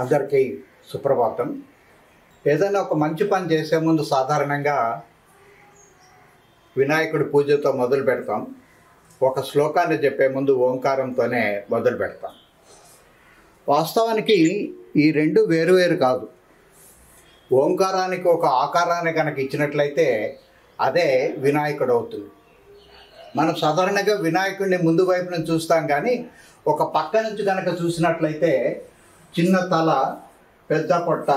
అందరికీ సుప్రభాతం. ఏదైనా ఒక మంచి పని చేసే ముందు సాధారణంగా వినాయకుడి పూజతో మొదలు పెడతాం. ఒక శ్లోకాన్ని చెప్పే ముందు ఓంకారంతోనే మొదలు పెడతాం. వాస్తవానికి ఈ రెండు వేరువేరు కాదు. ఓంకారానికి ఒక ఆకారాన్ని కనుక ఇచ్చినట్లయితే అదే వినాయకుడు అవుతుంది. మనం సాధారణంగా వినాయకుడిని ముందు వైపు నుంచి చూస్తాం, కానీ ఒక పక్క నుంచి కనుక చూసినట్లయితే చిన్న తల, పెద్ద పొట్ట,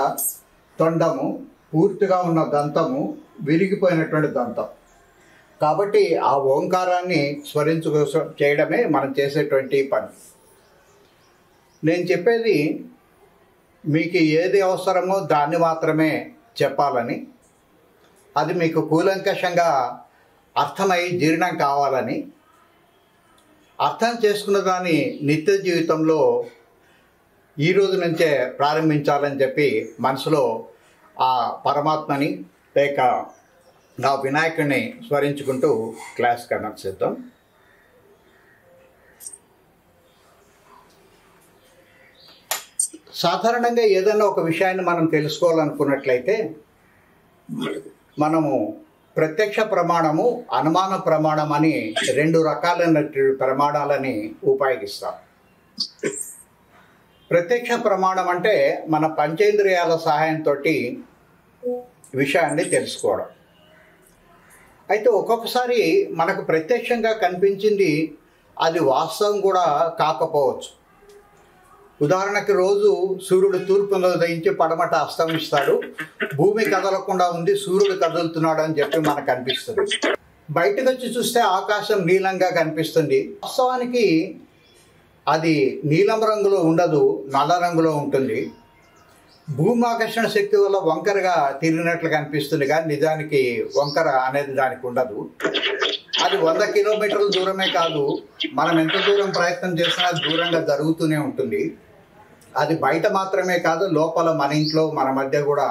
తొండము, పూర్తిగా ఉన్న దంతము, విరిగిపోయినటువంటి దంతం. కాబట్టి ఆ ఓంకారాన్ని స్మరించు చేయడమే మనం చేసేటువంటి పని. నేను చెప్పేది మీకు ఏది అవసరమో దాన్ని మాత్రమే చెప్పాలని, అది మీకు కూలంకషంగా అర్థమై జీర్ణం కావాలని, అర్థం చేసుకున్న దాన్ని నిత్య జీవితంలో ఈ రోజు నుంచే ప్రారంభించాలని చెప్పి మనసులో ఆ పరమాత్మని లేక నా వినాయకుడిని స్మరించుకుంటూ క్లాస్ కండక్ట్ చేద్దాం. సాధారణంగా ఏదైనా ఒక విషయాన్ని మనం తెలుసుకోవాలనుకున్నట్లయితే మనము ప్రత్యక్ష ప్రమాణము, అనుమాన ప్రమాణం అని రెండు రకాలైన ప్రమాణాలని ఉపయోగిస్తాం. ప్రత్యక్ష ప్రమాణం అంటే మన పంచేంద్రియాల సహాయంతో విషయాన్ని తెలుసుకోవడం. అయితే ఒక్కొక్కసారి మనకు ప్రత్యక్షంగా కనిపించింది అది వాస్తవం కూడా కాకపోవచ్చు. ఉదాహరణకి రోజు సూర్యుడు తూర్పున ఉదయించి పడమట అస్తమిస్తాడు, భూమి కదలకుండా ఉంది, సూర్యుడు కదులుతున్నాడు అని చెప్పి మనకు అనిపిస్తుంది. బయటకు వచ్చి చూస్తే ఆకాశం నీలంగా కనిపిస్తుంది. వాస్తవానికి అది నీలం రంగులో ఉండదు, నల్ల రంగులో ఉంటుంది. భూమాకర్షణ శక్తి వల్ల వంకరగా తిరిగినట్లు కనిపిస్తుంది, కానీ నిజానికి వంకర అనేది దానికి ఉండదు. అది 100 కిలోమీటర్ల దూరమే కాదు, మనం ఎంత దూరం ప్రయత్నం చేసినా దూరంగా జరుగుతూనే ఉంటుంది. అది బయట మాత్రమే కాదు, లోపల మన ఇంట్లో మన మధ్య కూడా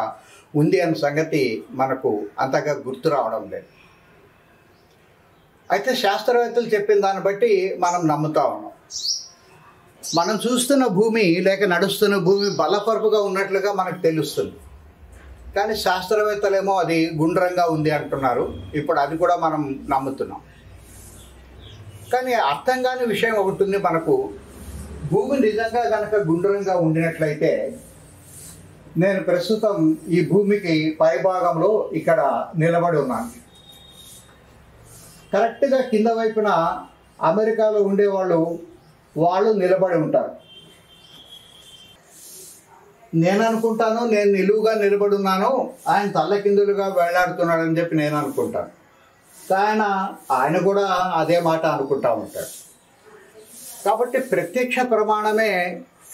ఉంది అన్న సంగతి మనకు అంతగా గుర్తు రావడం లేదు. అయితే శాస్త్రవేత్తలు చెప్పిన దాన్ని బట్టి మనం నమ్ముతా ఉన్నాం. మనం చూస్తున్న భూమి లేక నడుస్తున్న భూమి బలపరుపుగా ఉన్నట్లుగా మనకు తెలుస్తుంది, కానీ శాస్త్రవేత్తలేమో అది గుండ్రంగా ఉంది అంటున్నారు. ఇప్పుడు అది కూడా మనం నమ్ముతున్నాం. కానీ అర్థం కాని విషయం ఒకటి ఉంది మనకు. భూమి నిజంగా కనుక గుండ్రంగా ఉండినట్లయితే నేను ప్రస్తుతం ఈ భూమికి పైభాగంలో ఇక్కడ నిలబడి ఉన్నాను. కరెక్ట్గా కింద వైపున అమెరికాలో ఉండేవాళ్ళు నిలబడి ఉంటారు. నేను అనుకుంటాను నేను నిలువుగా నిలబడి ఉన్నాను, ఆయన తల్లకిందులుగా వేలాడుతున్నాడని చెప్పి నేను అనుకుంటాను. ఆయన కూడా అదే మాట అనుకుంటా ఉంటాడు. కాబట్టి ప్రత్యక్ష ప్రమాణమే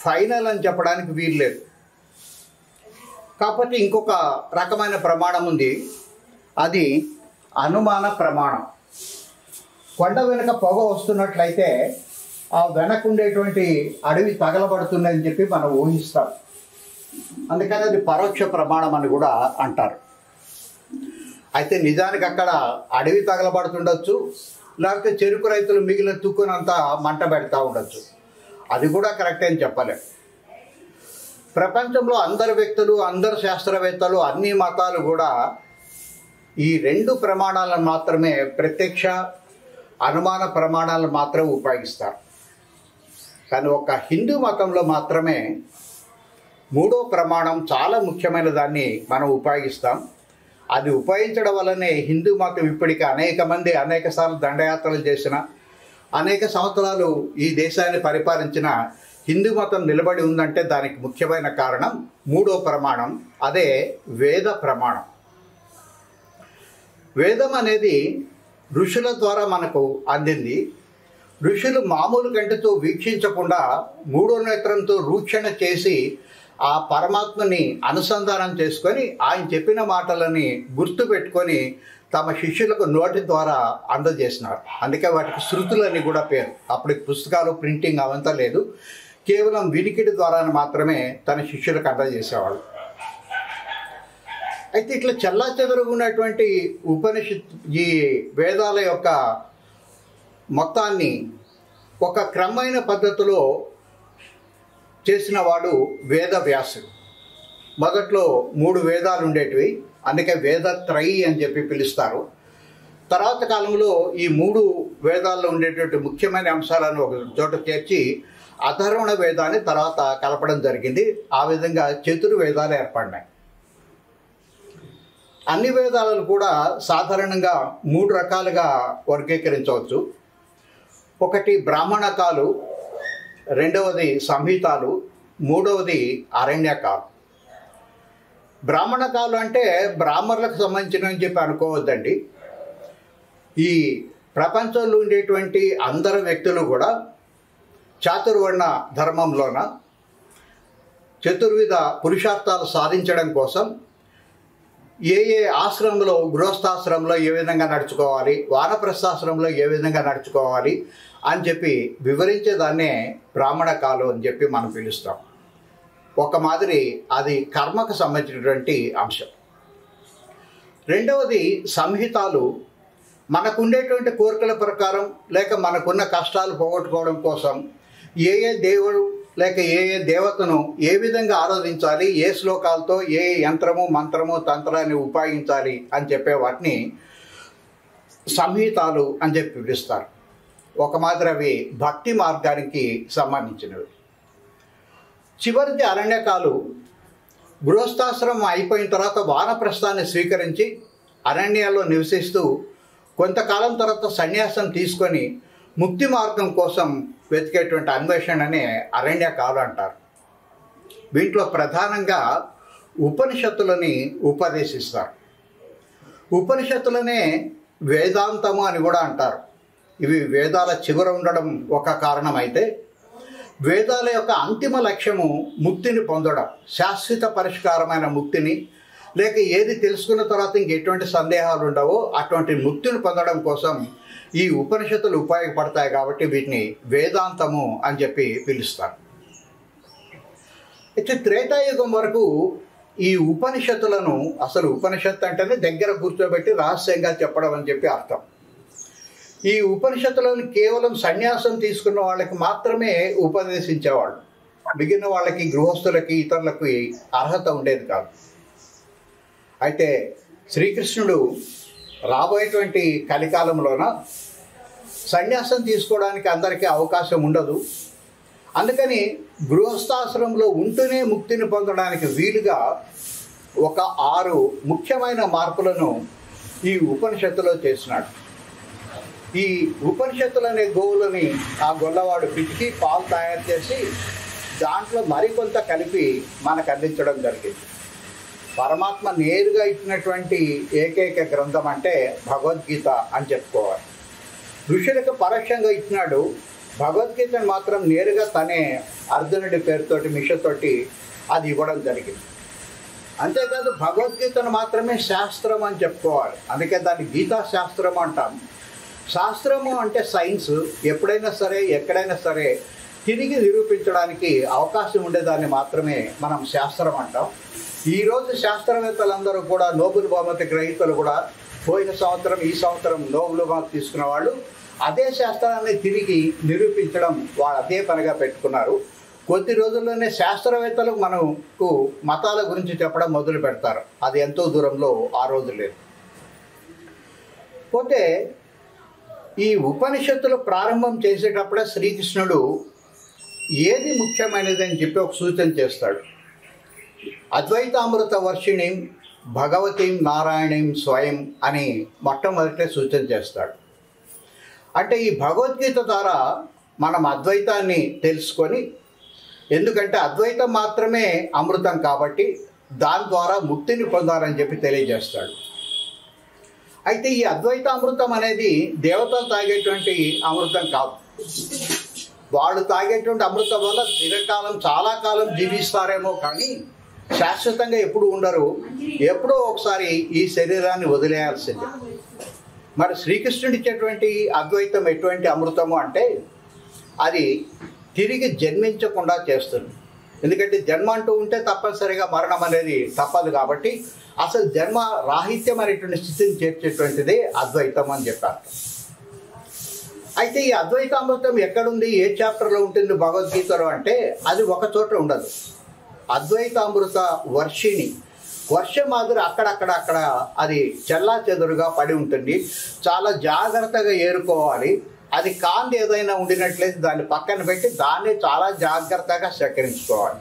ఫైనల్ అని చెప్పడానికి వీల్లేదు. కాకపోతే ఇంకొక రకమైన ప్రమాణం ఉంది, అది అనుమాన ప్రమాణం. కొండ వెనుక పొగ వస్తున్నట్లయితే ఆ వెనక ఉండేటువంటి అడవి తగలబడుతుందని చెప్పి మనం ఊహిస్తాం. అందుకని అది పరోక్ష ప్రమాణం అని కూడా అంటారు. అయితే నిజానికి అక్కడ అడవి తగలబడుతుండొచ్చు, లేకపోతే చెరుకు రైతులు మిగిలిన తుక్కునంతా మంట పెడతా ఉండొచ్చు. అది కూడా కరెక్ట్ అని చెప్పలేం. ప్రపంచంలో అందరు వ్యక్తులు, అందరు శాస్త్రవేత్తలు, అన్ని మతాలు కూడా ఈ రెండు ప్రమాణాలను మాత్రమే, ప్రత్యక్ష అనుమాన ప్రమాణాలను మాత్రమే ఉపయోగిస్తారు. కానీ ఒక హిందూ మతంలో మాత్రమే మూడో ప్రమాణం చాలా ముఖ్యమైన దాన్ని మనం ఉపయోగిస్తాం. అది ఉపయోగించడం వల్లనే హిందూ మతం ఇప్పటికీ అనేక సార్లు దండయాత్రలు చేసిన, అనేక సంవత్సరాలు ఈ దేశాన్ని పరిపాలించిన హిందూ మతం నిలబడి ఉందంటే దానికి ముఖ్యమైన కారణం మూడో ప్రమాణం, అదే వేద ప్రమాణం. వేదం అనేది ఋషుల ద్వారా మనకు అందింది. ఋషులు మామూలు కంటితో వీక్షించకుండా మూడో నేత్రంతో రూక్షణ చేసి ఆ పరమాత్మని అనుసంధానం చేసుకొని ఆయన చెప్పిన మాటలని గుర్తుపెట్టుకొని తమ శిష్యులకు నోటి ద్వారా అందజేసినారు. అందుకే వాటికి శృతులని కూడా పేరు. అప్పటికి పుస్తకాలు, ప్రింటింగ్ అవంతా లేదు, కేవలం వినికిడి ద్వారా మాత్రమే తన శిష్యులకు అందజేసేవాళ్ళు. అయితే ఇట్లా చెల్లాచెదరుగున్నటువంటి ఈ వేదాల యొక్క మొత్తాన్ని ఒక క్రమమైన పద్ధతిలో చేసిన వాడు వేదవ్యాసుడు. మొదట్లో 3 వేదాలు ఉండేటివి, అందుకే వేదత్రయి అని చెప్పి పిలుస్తారు. తర్వాత కాలంలో ఈ 3 వేదాల్లో ఉండేటువంటి ముఖ్యమైన అంశాలను ఒక చోట చేర్చి అధర్వణ వేదాన్ని తర్వాత కలపడం జరిగింది. ఆ విధంగా చతుర్వేదాలు ఏర్పడినాయి. అన్ని వేదాలను కూడా సాధారణంగా 3 రకాలుగా వర్గీకరించవచ్చు. ఒకటి బ్రాహ్మణకాలు, రెండవది సంహితాలు, మూడవది అరణ్యకాలు. బ్రాహ్మణకాలు అంటే బ్రాహ్మణులకు సంబంధించినవి చెప్పి అనుకోవద్దండి. ఈ ప్రపంచంలో ఉండేటువంటి అందరు వ్యక్తులు కూడా చాతుర్వర్ణ ధర్మంలోన చతుర్విధ పురుషార్థాలు సాధించడం కోసం ఏ ఆశ్రమంలో, గృహస్థాశ్రమంలో ఏ విధంగా నడుచుకోవాలి, వానప్రస్థాశ్రమంలో ఏ విధంగా నడుచుకోవాలి అని చెప్పి వివరించేదాన్నే బ్రాహ్మణకాలు అని చెప్పి మనం పిలుస్తాం. ఒక మాదిరి అది కర్మకు సంబంధించినటువంటి అంశం. రెండవది సంహితాలు. మనకుండేటువంటి కోరికల ప్రకారం లేక మనకున్న కష్టాలు పోగొట్టుకోవడం కోసం ఏ దేవుడు లేక ఏ దేవతను ఏ విధంగా ఆరాధించాలి, ఏ శ్లోకాలతో ఏ యంత్రము మంత్రము తంత్రాన్ని ఉపయోగించాలి అని చెప్పే వాటిని సంహితాలు అని చెప్పి పిలుస్తారు. ఒక మాదిరి అవి భక్తి మార్గానికి సంబంధించినవి. చివరిది అరణ్యకాలు. గృహస్థాశ్రమం అయిపోయిన తర్వాత వానప్రస్థాన్ని స్వీకరించి అరణ్యాల్లో నివసిస్తూ కొంతకాలం తర్వాత సన్యాసం తీసుకొని ముక్తి మార్గం కోసం వెతికేటువంటి అన్వేషణనే అరణ్యకాలు అంటారు. వీటిలో ప్రధానంగా ఉపనిషత్తులని ఉపదేశిస్తారు. ఉపనిషత్తులనే వేదాంతము అని కూడా అంటారు. ఇవి వేదాల చివర ఉండడం ఒక కారణం అయితే, వేదాల యొక్క అంతిమ లక్ష్యము ముక్తిని పొందడం, శాశ్వత పరిష్కారమైన ముక్తిని, లేక ఏది తెలుసుకున్న తర్వాత ఇంకెటువంటి సందేహాలు ఉండవో అటువంటి ముక్తిని పొందడం కోసం ఈ ఉపనిషత్తులు ఉపయోగపడతాయి. కాబట్టి వీటిని వేదాంతము అని చెప్పి పిలుస్తారు. అయితే త్రేతాయుగం వరకు ఈ ఉపనిషత్తులను, అసలు ఉపనిషత్తు అంటేనే దగ్గర కూర్చోబెట్టి రహస్యంగా చెప్పడం అని చెప్పి అర్థం. ఈ ఉపనిషత్తులను కేవలం సన్యాసం తీసుకున్న వాళ్ళకి మాత్రమే ఉపదేశించేవాళ్ళు. మిగిలిన వాళ్ళకి, గృహస్థులకి, ఇతరులకు అర్హత ఉండేది కాదు. అయితే శ్రీకృష్ణుడు రాబోయేటువంటి కలికాలంలోన సన్యాసం తీసుకోవడానికి అందరికీ అవకాశం ఉండదు. అందుకని గృహస్థాశ్రమంలో ఉంటూనే ముక్తిని పొందడానికి వీలుగా ఒక 6 ముఖ్యమైన మార్పులను ఈ ఉపనిషత్తులో చేసినాడు. ఈ ఉపనిషత్తులు అనే గోవులని ఆ గొల్లవాడు పితికి పాలు తయారు చేసి దాంట్లో మరికొంత కలిపి మనకు అందించడం జరిగింది. పరమాత్మ నేరుగా ఇచ్చినటువంటి ఏకైక గ్రంథం అంటే భగవద్గీత అని చెప్పుకోవాలి. ఋషులకు పరోక్షంగా ఇచ్చినాడు. భగవద్గీతను మాత్రం నేరుగా తనే అర్జునుడి పేరుతోటి మిషతోటి అది ఇవ్వడం జరిగింది. అంతేకాదు భగవద్గీతను మాత్రమే శాస్త్రం అని చెప్పుకోవాలి. అందుకే దాన్ని గీతా శాస్త్రం అంటాం. శాస్త్రము అంటే సైన్స్. ఎప్పుడైనా సరే, ఎక్కడైనా సరే తిరిగి నిరూపించడానికి అవకాశం ఉండేదాన్ని మాత్రమే మనం శాస్త్రం అంటాం. ఈరోజు శాస్త్రవేత్తలందరూ కూడా నోబెల్ బహుమతి గ్రహీతలు కూడా పోయిన సంవత్సరం, ఈ సంవత్సరం నోబెల్ బహుమతి తీసుకున్న వాళ్ళు అదే శాస్త్రాన్ని తిరిగి నిరూపించడం వాళ్ళు అదే పనిగా పెట్టుకున్నారు. కొద్ది రోజుల్లోనే శాస్త్రవేత్తలకు మనకు మతాల గురించి చెప్పడం మొదలు పెడతారు. అది ఎంతో దూరంలో ఆ రోజు లేదు. పోతే ఈ ఉపనిషత్తులు ప్రారంభం చేసేటప్పుడే శ్రీకృష్ణుడు ఏది ముఖ్యమైనది అని చెప్పి ఒక సూచన చేస్తాడు. అద్వైతామృత వర్షిణీం భగవతీం నారాయణీం స్వయం అని మొట్టమొదటే సూచన చేస్తాడు. అంటే ఈ భగవద్గీత ద్వారా మనం అద్వైతాన్ని తెలుసుకొని, ఎందుకంటే అద్వైతం మాత్రమే అమృతం కాబట్టి దాని ద్వారా ముక్తిని పొందాలని చెప్పి తెలియజేస్తాడు. అయితే ఈ అద్వైతామృతం అనేది దేవతలు తాగేటువంటి అమృతం కాదు. వాళ్ళు తాగేటువంటి అమృతం వల్ల చిరకాలం, చాలా కాలం జీవిస్తారేమో కానీ శాశ్వతంగా ఎప్పుడు ఉండరు. ఎప్పుడో ఒకసారి ఈ శరీరాన్ని వదిలేయాల్సిందే. మరి శ్రీకృష్ణుడు ఇచ్చేటువంటి అద్వైతం ఎటువంటి అమృతము అంటే అది తిరిగి జన్మించకుండా చేస్తుంది. ఎందుకంటే జన్మ అంటూ ఉంటే తప్పనిసరిగా మరణం అనేది తప్పదు. కాబట్టి అసలు జన్మ రాహిత్యం అనేటువంటి స్థితిని చేర్చేటువంటిది అద్వైతం అని చెప్పారు. అయితే ఈ అద్వైతామృతం ఎక్కడుంది, ఏ చాప్టర్లో ఉంటుంది భగవద్గీతలో అంటే అది ఒక చోట ఉండదు. అద్వైతామృత వర్షిణి, వర్షం మాదిరి అక్కడ అది చెల్లా చెదురుగా పడి ఉంటుంది. చాలా జాగ్రత్తగా ఏరుకోవాలి. అది కాంతి ఏదైనా ఉండినట్లయితే దాన్ని పక్కన పెట్టి దాన్ని చాలా జాగ్రత్తగా సేకరించుకోవాలి.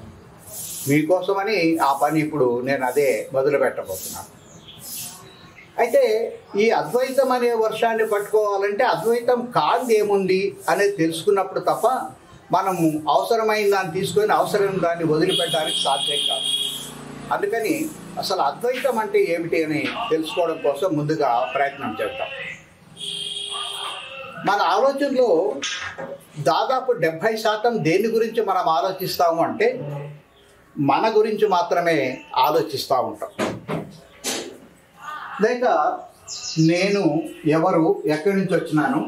మీకోసమని ఆ పని ఇప్పుడు నేను అదే మొదలు పెట్టబోతున్నాను. అయితే ఈ అద్వైతం అనే వర్షాన్ని పట్టుకోవాలంటే అద్వైతం కాంతి ఏముంది అనేది తెలుసుకున్నప్పుడు తప్ప మనము అవసరమైన దాన్ని తీసుకొని అవసరం దాన్ని వదిలిపెట్టడానికి సాధ్యం కాదు. అందుకని అసలు అద్వైతం అంటే ఏమిటి అని తెలుసుకోవడం కోసం ముందుగా ప్రయత్నం చేద్దాం. మన ఆలోచనలో దాదాపు 70% దేని గురించి మనం ఆలోచిస్తాము అంటే మన గురించి మాత్రమే ఆలోచిస్తూ ఉంటాం. లేక నేను ఎవరు, ఎక్కడి నుంచి వచ్చినాను,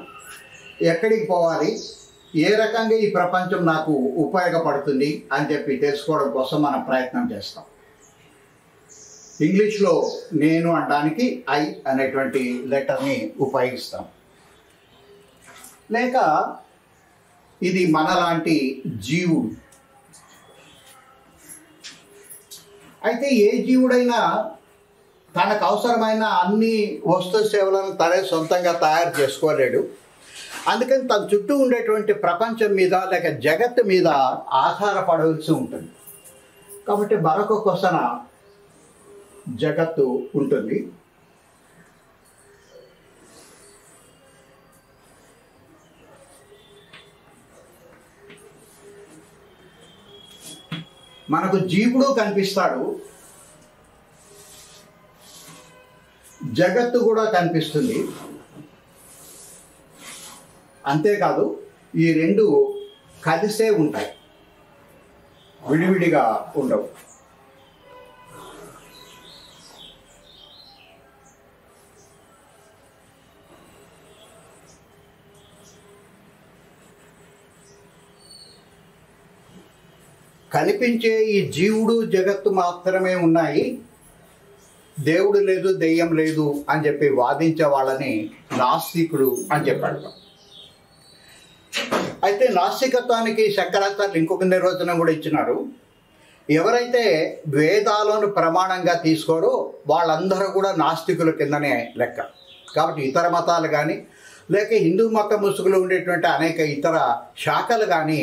ఎక్కడికి పోవాలి, ఏ రకంగా ఈ ప్రపంచం నాకు ఉపయోగపడుతుంది అని చెప్పి తెలుసుకోవడం కోసం మనం ప్రయత్నం చేస్తాం. ఇంగ్లీష్లో నేను అనడానికి ఐ అనేటువంటి లెటర్ని ఉపయోగిస్తాం. లేక ఇది మనలాంటి జీవుడు. అయితే ఏ జీవుడైనా తనకు అవసరమైన అన్ని వస్తు సేవలను తనే సొంతంగా తయారు చేసుకోలేడు. అందుకని తన చుట్టూ ఉండేటువంటి ప్రపంచం మీద లేక జగత్తు మీద ఆధారపడవలసి ఉంటుంది. కాబట్టి మరొక క్వశ్చన జగత్తు ఉంటుంది. మనకు జీవుడు కనిపిస్తాడు, జగత్తు కూడా కనిపిస్తుంది. అంతేకాదు ఈ రెండు కలిసే ఉంటాయి, విడివిడిగా ఉండవు. కనిపించే ఈ జీవుడు జగత్తు మాత్రమే ఉన్నాయి, దేవుడు లేదు, దెయ్యం లేదు అని చెప్పి వాదించే వాళ్ళని నాస్తికుడు అని చెప్పాడు. అయితే నాస్తికత్వానికి శంకరాచార్యులు ఇంకొక నిర్వచనం కూడా ఇచ్చినారు. ఎవరైతే వేదాలను ప్రమాణంగా తీసుకోరో వాళ్ళందరూ కూడా నాస్తికుల కిందనే లెక్క. కాబట్టి ఇతర మతాలు కానీ లేక హిందూ మత ముసుగులో ఉండేటువంటి అనేక ఇతర శాఖలు కానీ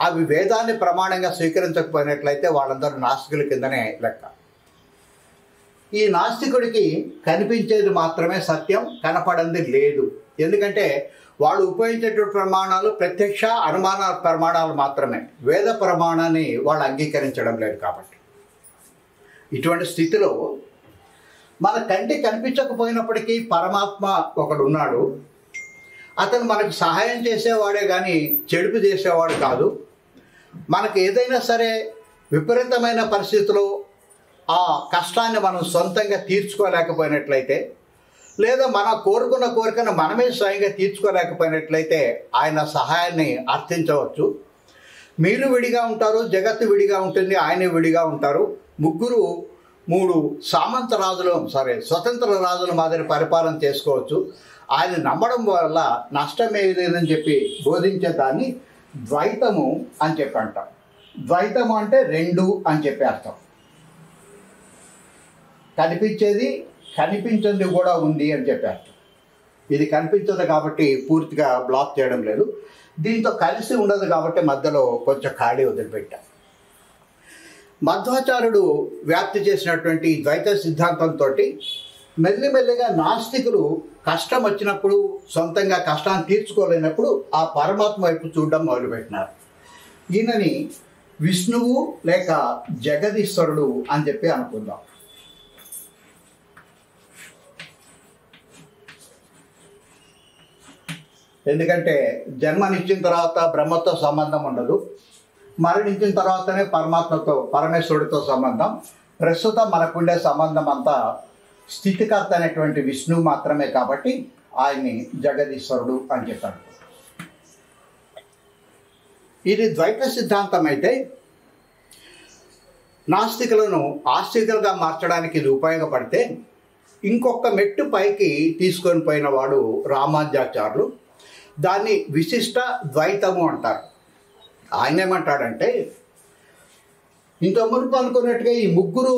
అవి వేదాన్ని ప్రమాణంగా స్వీకరించకపోయినట్లయితే వాళ్ళందరూ నాస్తికుల కిందనే లెక్క. ఈ నాస్తికుడికి కనిపించేది మాత్రమే సత్యం, కనపడింది లేదు. ఎందుకంటే వాళ్ళు ఉపయోగించేటువంటి ప్రమాణాలు ప్రత్యక్ష అనుమాన ప్రమాణాలు మాత్రమే, వేద ప్రమాణాన్ని వాళ్ళు అంగీకరించడం లేదు. కాబట్టి ఇటువంటి స్థితిలో మన కంటికి కనిపించకపోయినప్పటికీ పరమాత్మ ఒకడు ఉన్నాడు. అతను మనకు సహాయం చేసేవాడే కానీ చెడుపు చేసేవాడు కాదు. మనకు ఏదైనా సరే విపరీతమైన పరిస్థితిలో ఆ కష్టాన్ని మనం సొంతంగా తీర్చుకోలేకపోయినట్లయితే లేదా మనం కోరుకున్న కోరికను మనమే స్వయంగా తీర్చుకోలేకపోయినట్లయితే ఆయన సహాయాన్ని అర్థించవచ్చు. మీరు విడిగా ఉంటారు, జగత్తు విడిగా ఉంటుంది, ఆయన విడిగా ఉంటారు. ముగ్గురు మూడు స్వతంత్ర రాజుల మాదిరి పరిపాలన చేసుకోవచ్చు. ఆయన నమ్మడం వల్ల నష్టమే లేదని చెప్పి బోధించే దాన్ని ద్వైతము అని చెప్పి అంటాం. ద్వైతము అంటే రెండు అని చెప్పి అర్థం. కనిపించేది కనిపించింది కూడా ఉంది అని చెప్పి అర్థం. ఇది కనిపించదు కాబట్టి పూర్తిగా బ్లాక్ చేయడం లేదు, దీంతో కలిసి ఉండదు కాబట్టి మధ్యలో కొంచెం ఖాళీ వదిలిపెట్టాం. మధ్వాచార్యుడు వ్యాప్తి చేసినటువంటి ద్వైత సిద్ధాంతంతో మెల్లిమెల్లిగా నాస్తికులు కష్టం వచ్చినప్పుడు సొంతంగా కష్టాన్ని తీర్చుకోలేనప్పుడు ఆ పరమాత్మ వైపు చూడడం మొదలుపెట్టినారు. ఈయనని విష్ణువు లేక జగదీశ్వరుడు అని చెప్పి అనుకుందాం. ఎందుకంటే జన్మనిచ్చిన తర్వాత బ్రహ్మతో సంబంధం ఉండదు, మరణించిన తర్వాతనే పరమేశ్వరుడితో సంబంధం. ప్రస్తుతం మనకుండే సంబంధం అంతా స్థితికర్త అయినటువంటి విష్ణువు మాత్రమే కాబట్టి ఆయన్ని జగదీశ్వరుడు అని చెప్పాడు. ఇది ద్వైత సిద్ధాంతం అయితే నాస్తికులను ఆస్తికులుగా మార్చడానికి ఇది ఉపయోగపడితే ఇంకొక మెట్టు పైకి తీసుకొని పోయిన వాడు రామానుజాచార్యులు. దాన్ని విశిష్ట ద్వైతము అంటారు. ఆయన ఏమంటాడంటే, ఇంత మునుపు అనుకున్నట్టుగా ఈ ముగ్గురు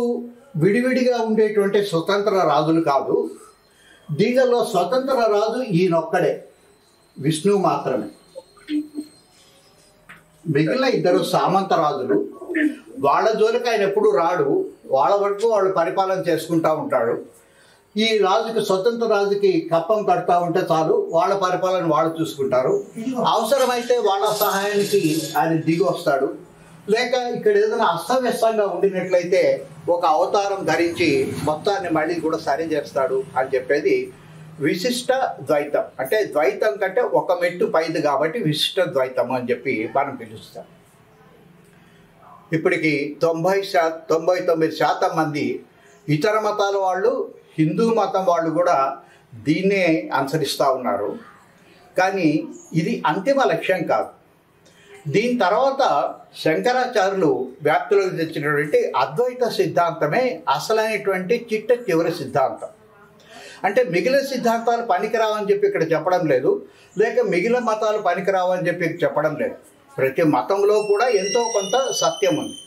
విడివిడిగా ఉండేటువంటి స్వతంత్ర రాజులు కాదు, దీనిలో స్వతంత్ర రాజు ఈయనొక్కడే, విష్ణువు మాత్రమే. మిగిలిన ఇద్దరు సామంత రాజులు, వాళ్ళ జోలికి ఆయన ఎప్పుడు రాడు, వాళ్ళ వరకు వాళ్ళు పరిపాలన చేసుకుంటూ ఉంటాడు. ఈ రాజుకి, స్వతంత్ర రాజుకి కప్పం కడతా ఉంటే చాలు, వాళ్ళ పరిపాలన వాళ్ళు చూసుకుంటారు. అవసరమైతే వాళ్ళ సహాయానికి ఆయన దిగి వస్తాడు. లేక ఇక్కడ ఏదైనా అస్తవ్యస్తంగా ఉండినట్లయితే ఒక అవతారం ధరించి మొత్తాన్ని మళ్ళీ కూడా సరి చేస్తాడు అని చెప్పేది విశిష్ట ద్వైతం. అంటే ద్వైతం కంటే ఒక మెట్టు పైది కాబట్టి విశిష్ట ద్వైతం అని చెప్పి మనం పిలుస్తాం. ఇప్పటికి 99% మంది ఇతర మతాల వాళ్ళు, హిందూ మతం వాళ్ళు కూడా దీన్నే అనుసరిస్తూ ఉన్నారు. కానీ ఇది అంతిమ లక్ష్యం కాదు. దీని తర్వాత శంకరాచార్యులు వ్యాప్తిలోకి తెచ్చినటువంటి అద్వైత సిద్ధాంతమే అసలైనటువంటి చిట్ట చివరి సిద్ధాంతం. అంటే మిగిలిన సిద్ధాంతాలు పనికిరావని చెప్పి ఇక్కడ చెప్పడం లేదు, లేక మిగిలిన మతాలు పనికిరావని చెప్పి చెప్పడం లేదు. ప్రతి మతంలో కూడా ఎంతో కొంత సత్యం ఉంది.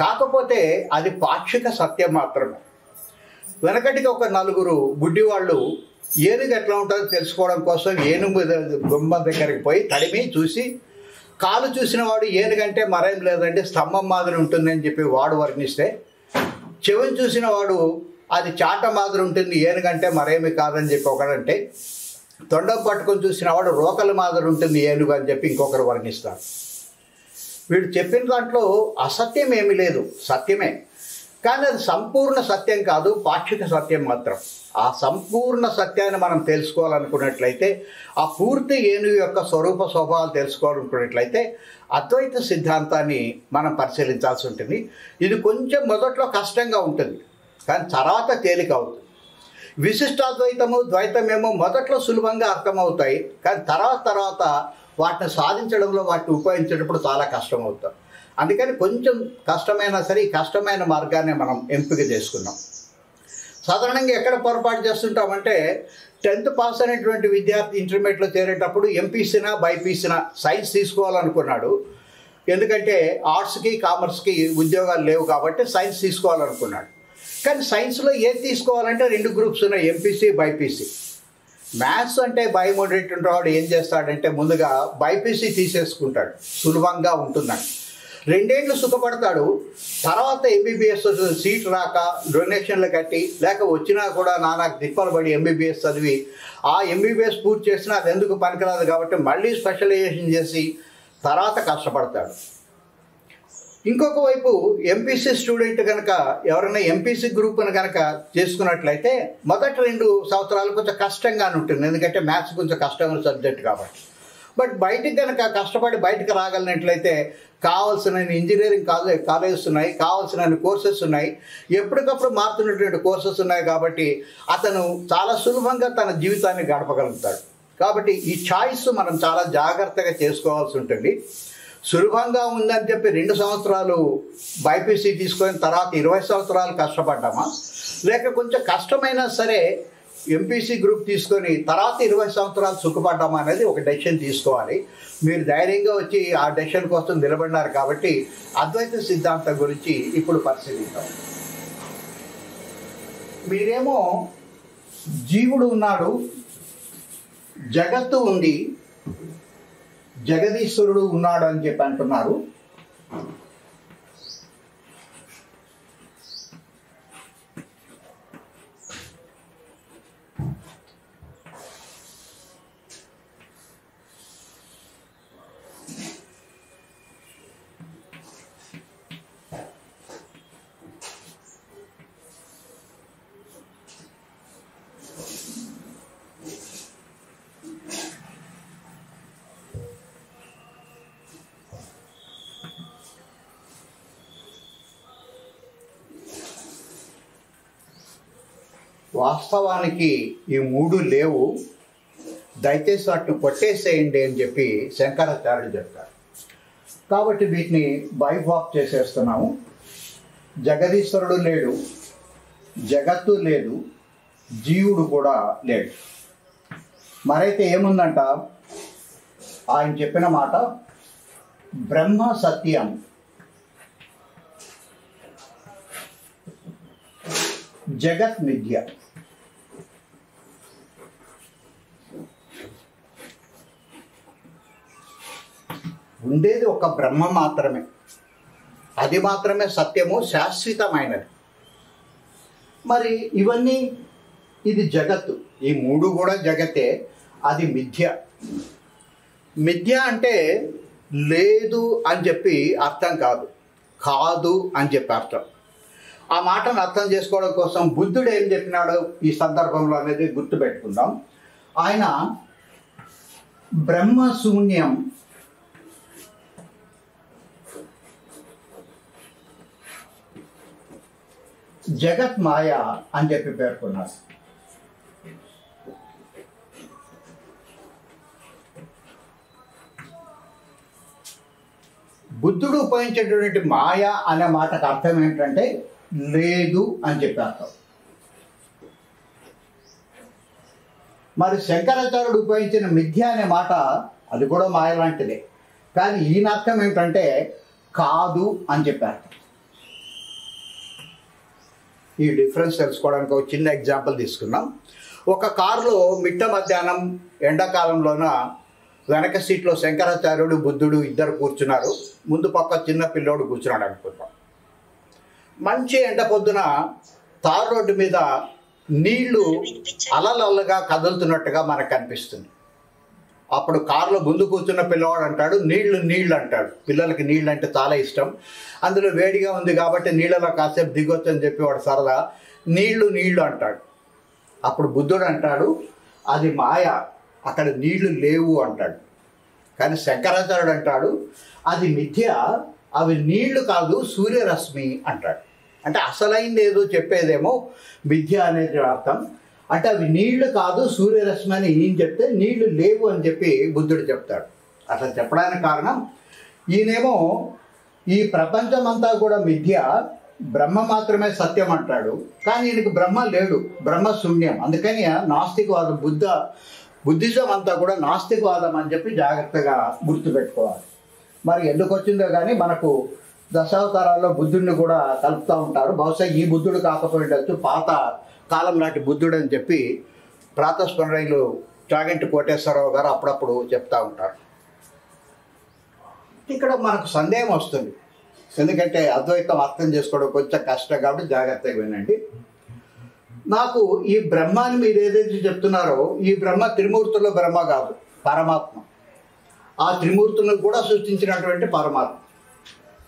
కాకపోతే అది పాక్షిక సత్యం మాత్రమే. వెనకటికి ఒక నలుగురు గుడ్డి వాళ్ళు ఏనుగు ఎట్లా ఉంటుందో తెలుసుకోవడం కోసం ఏనుగు బొమ్మ దగ్గరికి పోయి తడిమి చూసి, కాలు చూసిన వాడు ఏనుగంటే మరేం లేదంటే స్తంభం మాదిరి ఉంటుంది అని చెప్పి వాడు వర్ణిస్తే, చెవిని చూసిన వాడు అది చాట మాదిరి ఉంటుంది, ఏనుగంటే మరేమి కాదని చెప్పి ఒకడంటే, తొండం పట్టుకొని చూసిన వాడు రోకల మాదిరి ఉంటుంది ఏనుగు అని చెప్పి ఇంకొకరు వర్ణిస్తారు. వీడు చెప్పిన దాంట్లో అసత్యం ఏమీ లేదు, సత్యమే. కానీ అది సంపూర్ణ సత్యం కాదు, పాక్షిక సత్యం మాత్రం. ఆ సంపూర్ణ సత్యాన్ని మనం తెలుసుకోవాలనుకున్నట్లయితే, ఆ పూర్తి ఏనుగు యొక్క స్వరూప స్వభావాలు తెలుసుకోవాలనుకున్నట్లయితే అద్వైత సిద్ధాంతాన్ని మనం పరిశీలించాల్సి ఉంటుంది. ఇది కొంచెం మొదట్లో కష్టంగా ఉంటుంది, కానీ తర్వాత తేలిక అవుతుంది. విశిష్టాద్వైతము, ద్వైతమేమో మొదట్లో సులభంగా అర్థమవుతాయి, కానీ తర్వాత వాటిని సాధించడంలో, వాటిని ఉపయోగించేటప్పుడు చాలా కష్టం అవుతాం. అందుకని కొంచెం కష్టమైనా సరే ఈ కష్టమైన మార్గాన్ని మనం ఎంపిక చేసుకున్నాం. సాధారణంగా ఎక్కడ పొరపాటు చేస్తుంటామంటే, 10th పాస్ అనేటువంటి విద్యార్థి ఇంటర్మీడియట్లో చేరేటప్పుడు ఎంపీసీనా బైపీసీనా సైన్స్ తీసుకోవాలనుకున్నాడు. ఎందుకంటే ఆర్ట్స్కి కామర్స్కి ఉద్యోగాలు లేవు కాబట్టి సైన్స్ తీసుకోవాలనుకున్నాడు. కానీ సైన్స్లో ఏది తీసుకోవాలంటే 2 గ్రూప్స్ ఉన్నాయి, ఎంపీసీ బైపీసీ. మ్యాథ్స్ అంటే భయం ఉండేటువంటి వాడు ఏం చేస్తాడంటే ముందుగా బైపీసీ తీసేసుకుంటాడు, సులభంగా ఉంటుందని. 2 ఏళ్ళు సుఖపడతాడు. తర్వాత ఎంబీబీఎస్ సీట్ రాక డొనేషన్లు కట్టి, లేక వచ్చినా కూడా నానాకు తిప్పలు పడి ఎంబీబీఎస్ చదివి, ఆ ఎంబీబీఎస్ పూర్తి చేసినా అది ఎందుకు పనికిరాదు కాబట్టి మళ్ళీ స్పెషలైజేషన్ చేసి తర్వాత కష్టపడతాడు. ఇంకొక వైపు ఎంపీసీ స్టూడెంట్ కనుక ఎవరైనా ఎంపీసీ గ్రూప్ను కనుక చేసుకున్నట్లయితే మొదటి 2 సంవత్సరాలు కొంచెం కష్టంగానే ఉంటుంది, ఎందుకంటే మ్యాథ్స్ కొంచెం కష్టమైన సబ్జెక్ట్ కాబట్టి. బట్ బయటికి కనుక కష్టపడి బయటకు రాగలిగినట్లయితే కావాల్సిన ఇంజనీరింగ్ కాలేజెస్ ఉన్నాయి, కావాల్సిన కోర్సెస్ ఉన్నాయి, ఎప్పటికప్పుడు మారుతున్నటువంటి కోర్సెస్ ఉన్నాయి కాబట్టి అతను చాలా సులభంగా తన జీవితాన్ని గడపగలుగుతాడు. కాబట్టి ఈ చాయిస్ మనం చాలా జాగ్రత్తగా చేసుకోవాల్సి ఉంటుంది. సులభంగా ఉందని చెప్పి 2 సంవత్సరాలు బైపీసీ తీసుకొని తర్వాత 20 సంవత్సరాలు కష్టపడ్డామా, లేక కొంచెం కష్టమైనా సరే ఎంపీసీ గ్రూప్ తీసుకొని తర్వాత 20 సంవత్సరాలు సుఖపడ్డామా అనేది ఒక డెసిషన్ తీసుకోవాలి. మీరు ధైర్యంగా వచ్చి ఆ డెసిషన్ కోసం నిలబడినారు కాబట్టి అద్వైత సిద్ధాంతం గురించి ఇప్పుడు పరిశీలిద్దాం. మీరేమో జీవుడు ఉన్నాడు, జగత్తు ఉంది, జగదీశ్వరుడు ఉన్నాడు అని చెప్పి అంటున్నారు. వాస్తవానికి ఈ 3 లేవు, దయచేసి అటు కొట్టేసేయండి అని చెప్పి శంకరాచార్యులు చెప్తారు. కాబట్టి వీటిని బైఫాప్ చేసేస్తున్నాము. జగదీశ్వరుడు లేడు, జగత్తు లేదు, జీవుడు కూడా లేడు. మరైతే ఏముందంట, ఆయన చెప్పిన మాట, బ్రహ్మ సత్యం, జగత్ మిథ్య. ఉండేది ఒక బ్రహ్మ మాత్రమే, అది మాత్రమే సత్యము, శాశ్వతమైనది. మరి ఇవన్నీ, ఇది జగత్తు, ఈ మూడు కూడా జగతే, అది మిథ్య. మిథ్య అంటే లేదు అని చెప్పి అర్థం కాదు, కాదు అని చెప్పి అర్థం. ఆ మాటను అర్థం చేసుకోవడం కోసం బుద్ధుడు ఏం చెప్పినాడో ఈ సందర్భంలో అనేది గుర్తుపెట్టుకుందాం. ఆయన బ్రహ్మ శూన్యం, జగత్ మాయ అని చెప్పి పేర్కొన్నారు. బుద్ధుడు ఉపయోగించేటటువంటి మాయ అనే మాటకు అర్థం ఏంటంటే లేదు అని చెప్పి అర్థం. మరి శంకరాచార్యుడు ఉపయోగించిన మిథ్య అనే మాట అది కూడా మాయ లాంటిదే, కానీ ఈయన అర్థం ఏంటంటే కాదు అని చెప్పి అర్థం. ఈ డిఫరెన్స్ తెలుసుకోవడానికి ఒక చిన్న ఎగ్జాంపుల్ తీసుకున్నాం. ఒక కారులో మిట్ట మధ్యాహ్నం ఎండాకాలంలోన వెనక సీట్లో శంకరాచార్యుడు బుద్ధుడు ఇద్దరు కూర్చున్నారు, ముందు పక్క చిన్న పిల్లోడు కూర్చున్నాడు అనుకుంటాం. మంచి ఎండ పొద్దున తార్ రోడ్డు మీద నీళ్లు అలలల్లగా కదులుతున్నట్టుగా మనకు కనిపిస్తుంది. అప్పుడు కారులో ముందు కూర్చున్న పిల్లవాడు అంటాడు నీళ్లు నీళ్లు అంటాడు. పిల్లలకి నీళ్ళు అంటే చాలా ఇష్టం, అందులో వేడిగా ఉంది కాబట్టి నీళ్ళలో కాసేపు దిగొచ్చు అని చెప్పి వాడు సరదా నీళ్లు నీళ్లు అంటాడు. అప్పుడు బుద్ధుడు అంటాడు అది మాయ, అక్కడ నీళ్లు లేవు అంటాడు. కానీ శంకరాచార్యుడు అంటాడు అది మిథ్య, అవి నీళ్లు కాదు సూర్యరశ్మి అంటాడు. అంటే అసలైంది ఏదో చెప్పేదేమో మిథ్య అనేది అర్థం. అంటే అవి నీళ్లు కాదు సూర్యరశ్మి అని ఈయన చెప్తే నీళ్లు లేవు అని చెప్పి బుద్ధుడు చెప్తాడు. అట్లా చెప్పడానికి కారణం ఈయనేమో ఈ ప్రపంచమంతా కూడా మిథ్య, బ్రహ్మ మాత్రమే సత్యం అంటాడు. కానీ ఈయనకు బ్రహ్మ లేడు, బ్రహ్మ శూన్యం. అందుకని నాస్తికవాదం, బుద్ధిజం అంతా కూడా నాస్తికవాదం అని చెప్పి జాగ్రత్తగా గుర్తుపెట్టుకోవాలి. మరి ఎందుకు వచ్చిందో కానీ మనకు దశావతారాల్లో బుద్ధుడిని కూడా కలుపుతూ ఉంటారు. బహుశా ఈ బుద్ధుడు కాకపోయిండొచ్చు, పాత కాలం నాటి బుద్ధుడు అని చెప్పి ప్రాతస్మరణీయులు చాగంటి కోటేశ్వరరావు గారు అప్పుడప్పుడు చెప్తూ ఉంటారు. ఇక్కడ మనకు సందేహం వస్తుంది, ఎందుకంటే అద్వైతం అర్థం చేసుకోవడం కొంచెం కష్టం కాబట్టి జాగ్రత్తగా వినండి. నాకు ఈ బ్రహ్మాన్ని మీరు ఏదైతే చెప్తున్నారో ఈ బ్రహ్మ త్రిమూర్తుల్లో బ్రహ్మ కాదు, పరమాత్మ. ఆ త్రిమూర్తులను కూడా సృష్టించినటువంటి పరమాత్మ.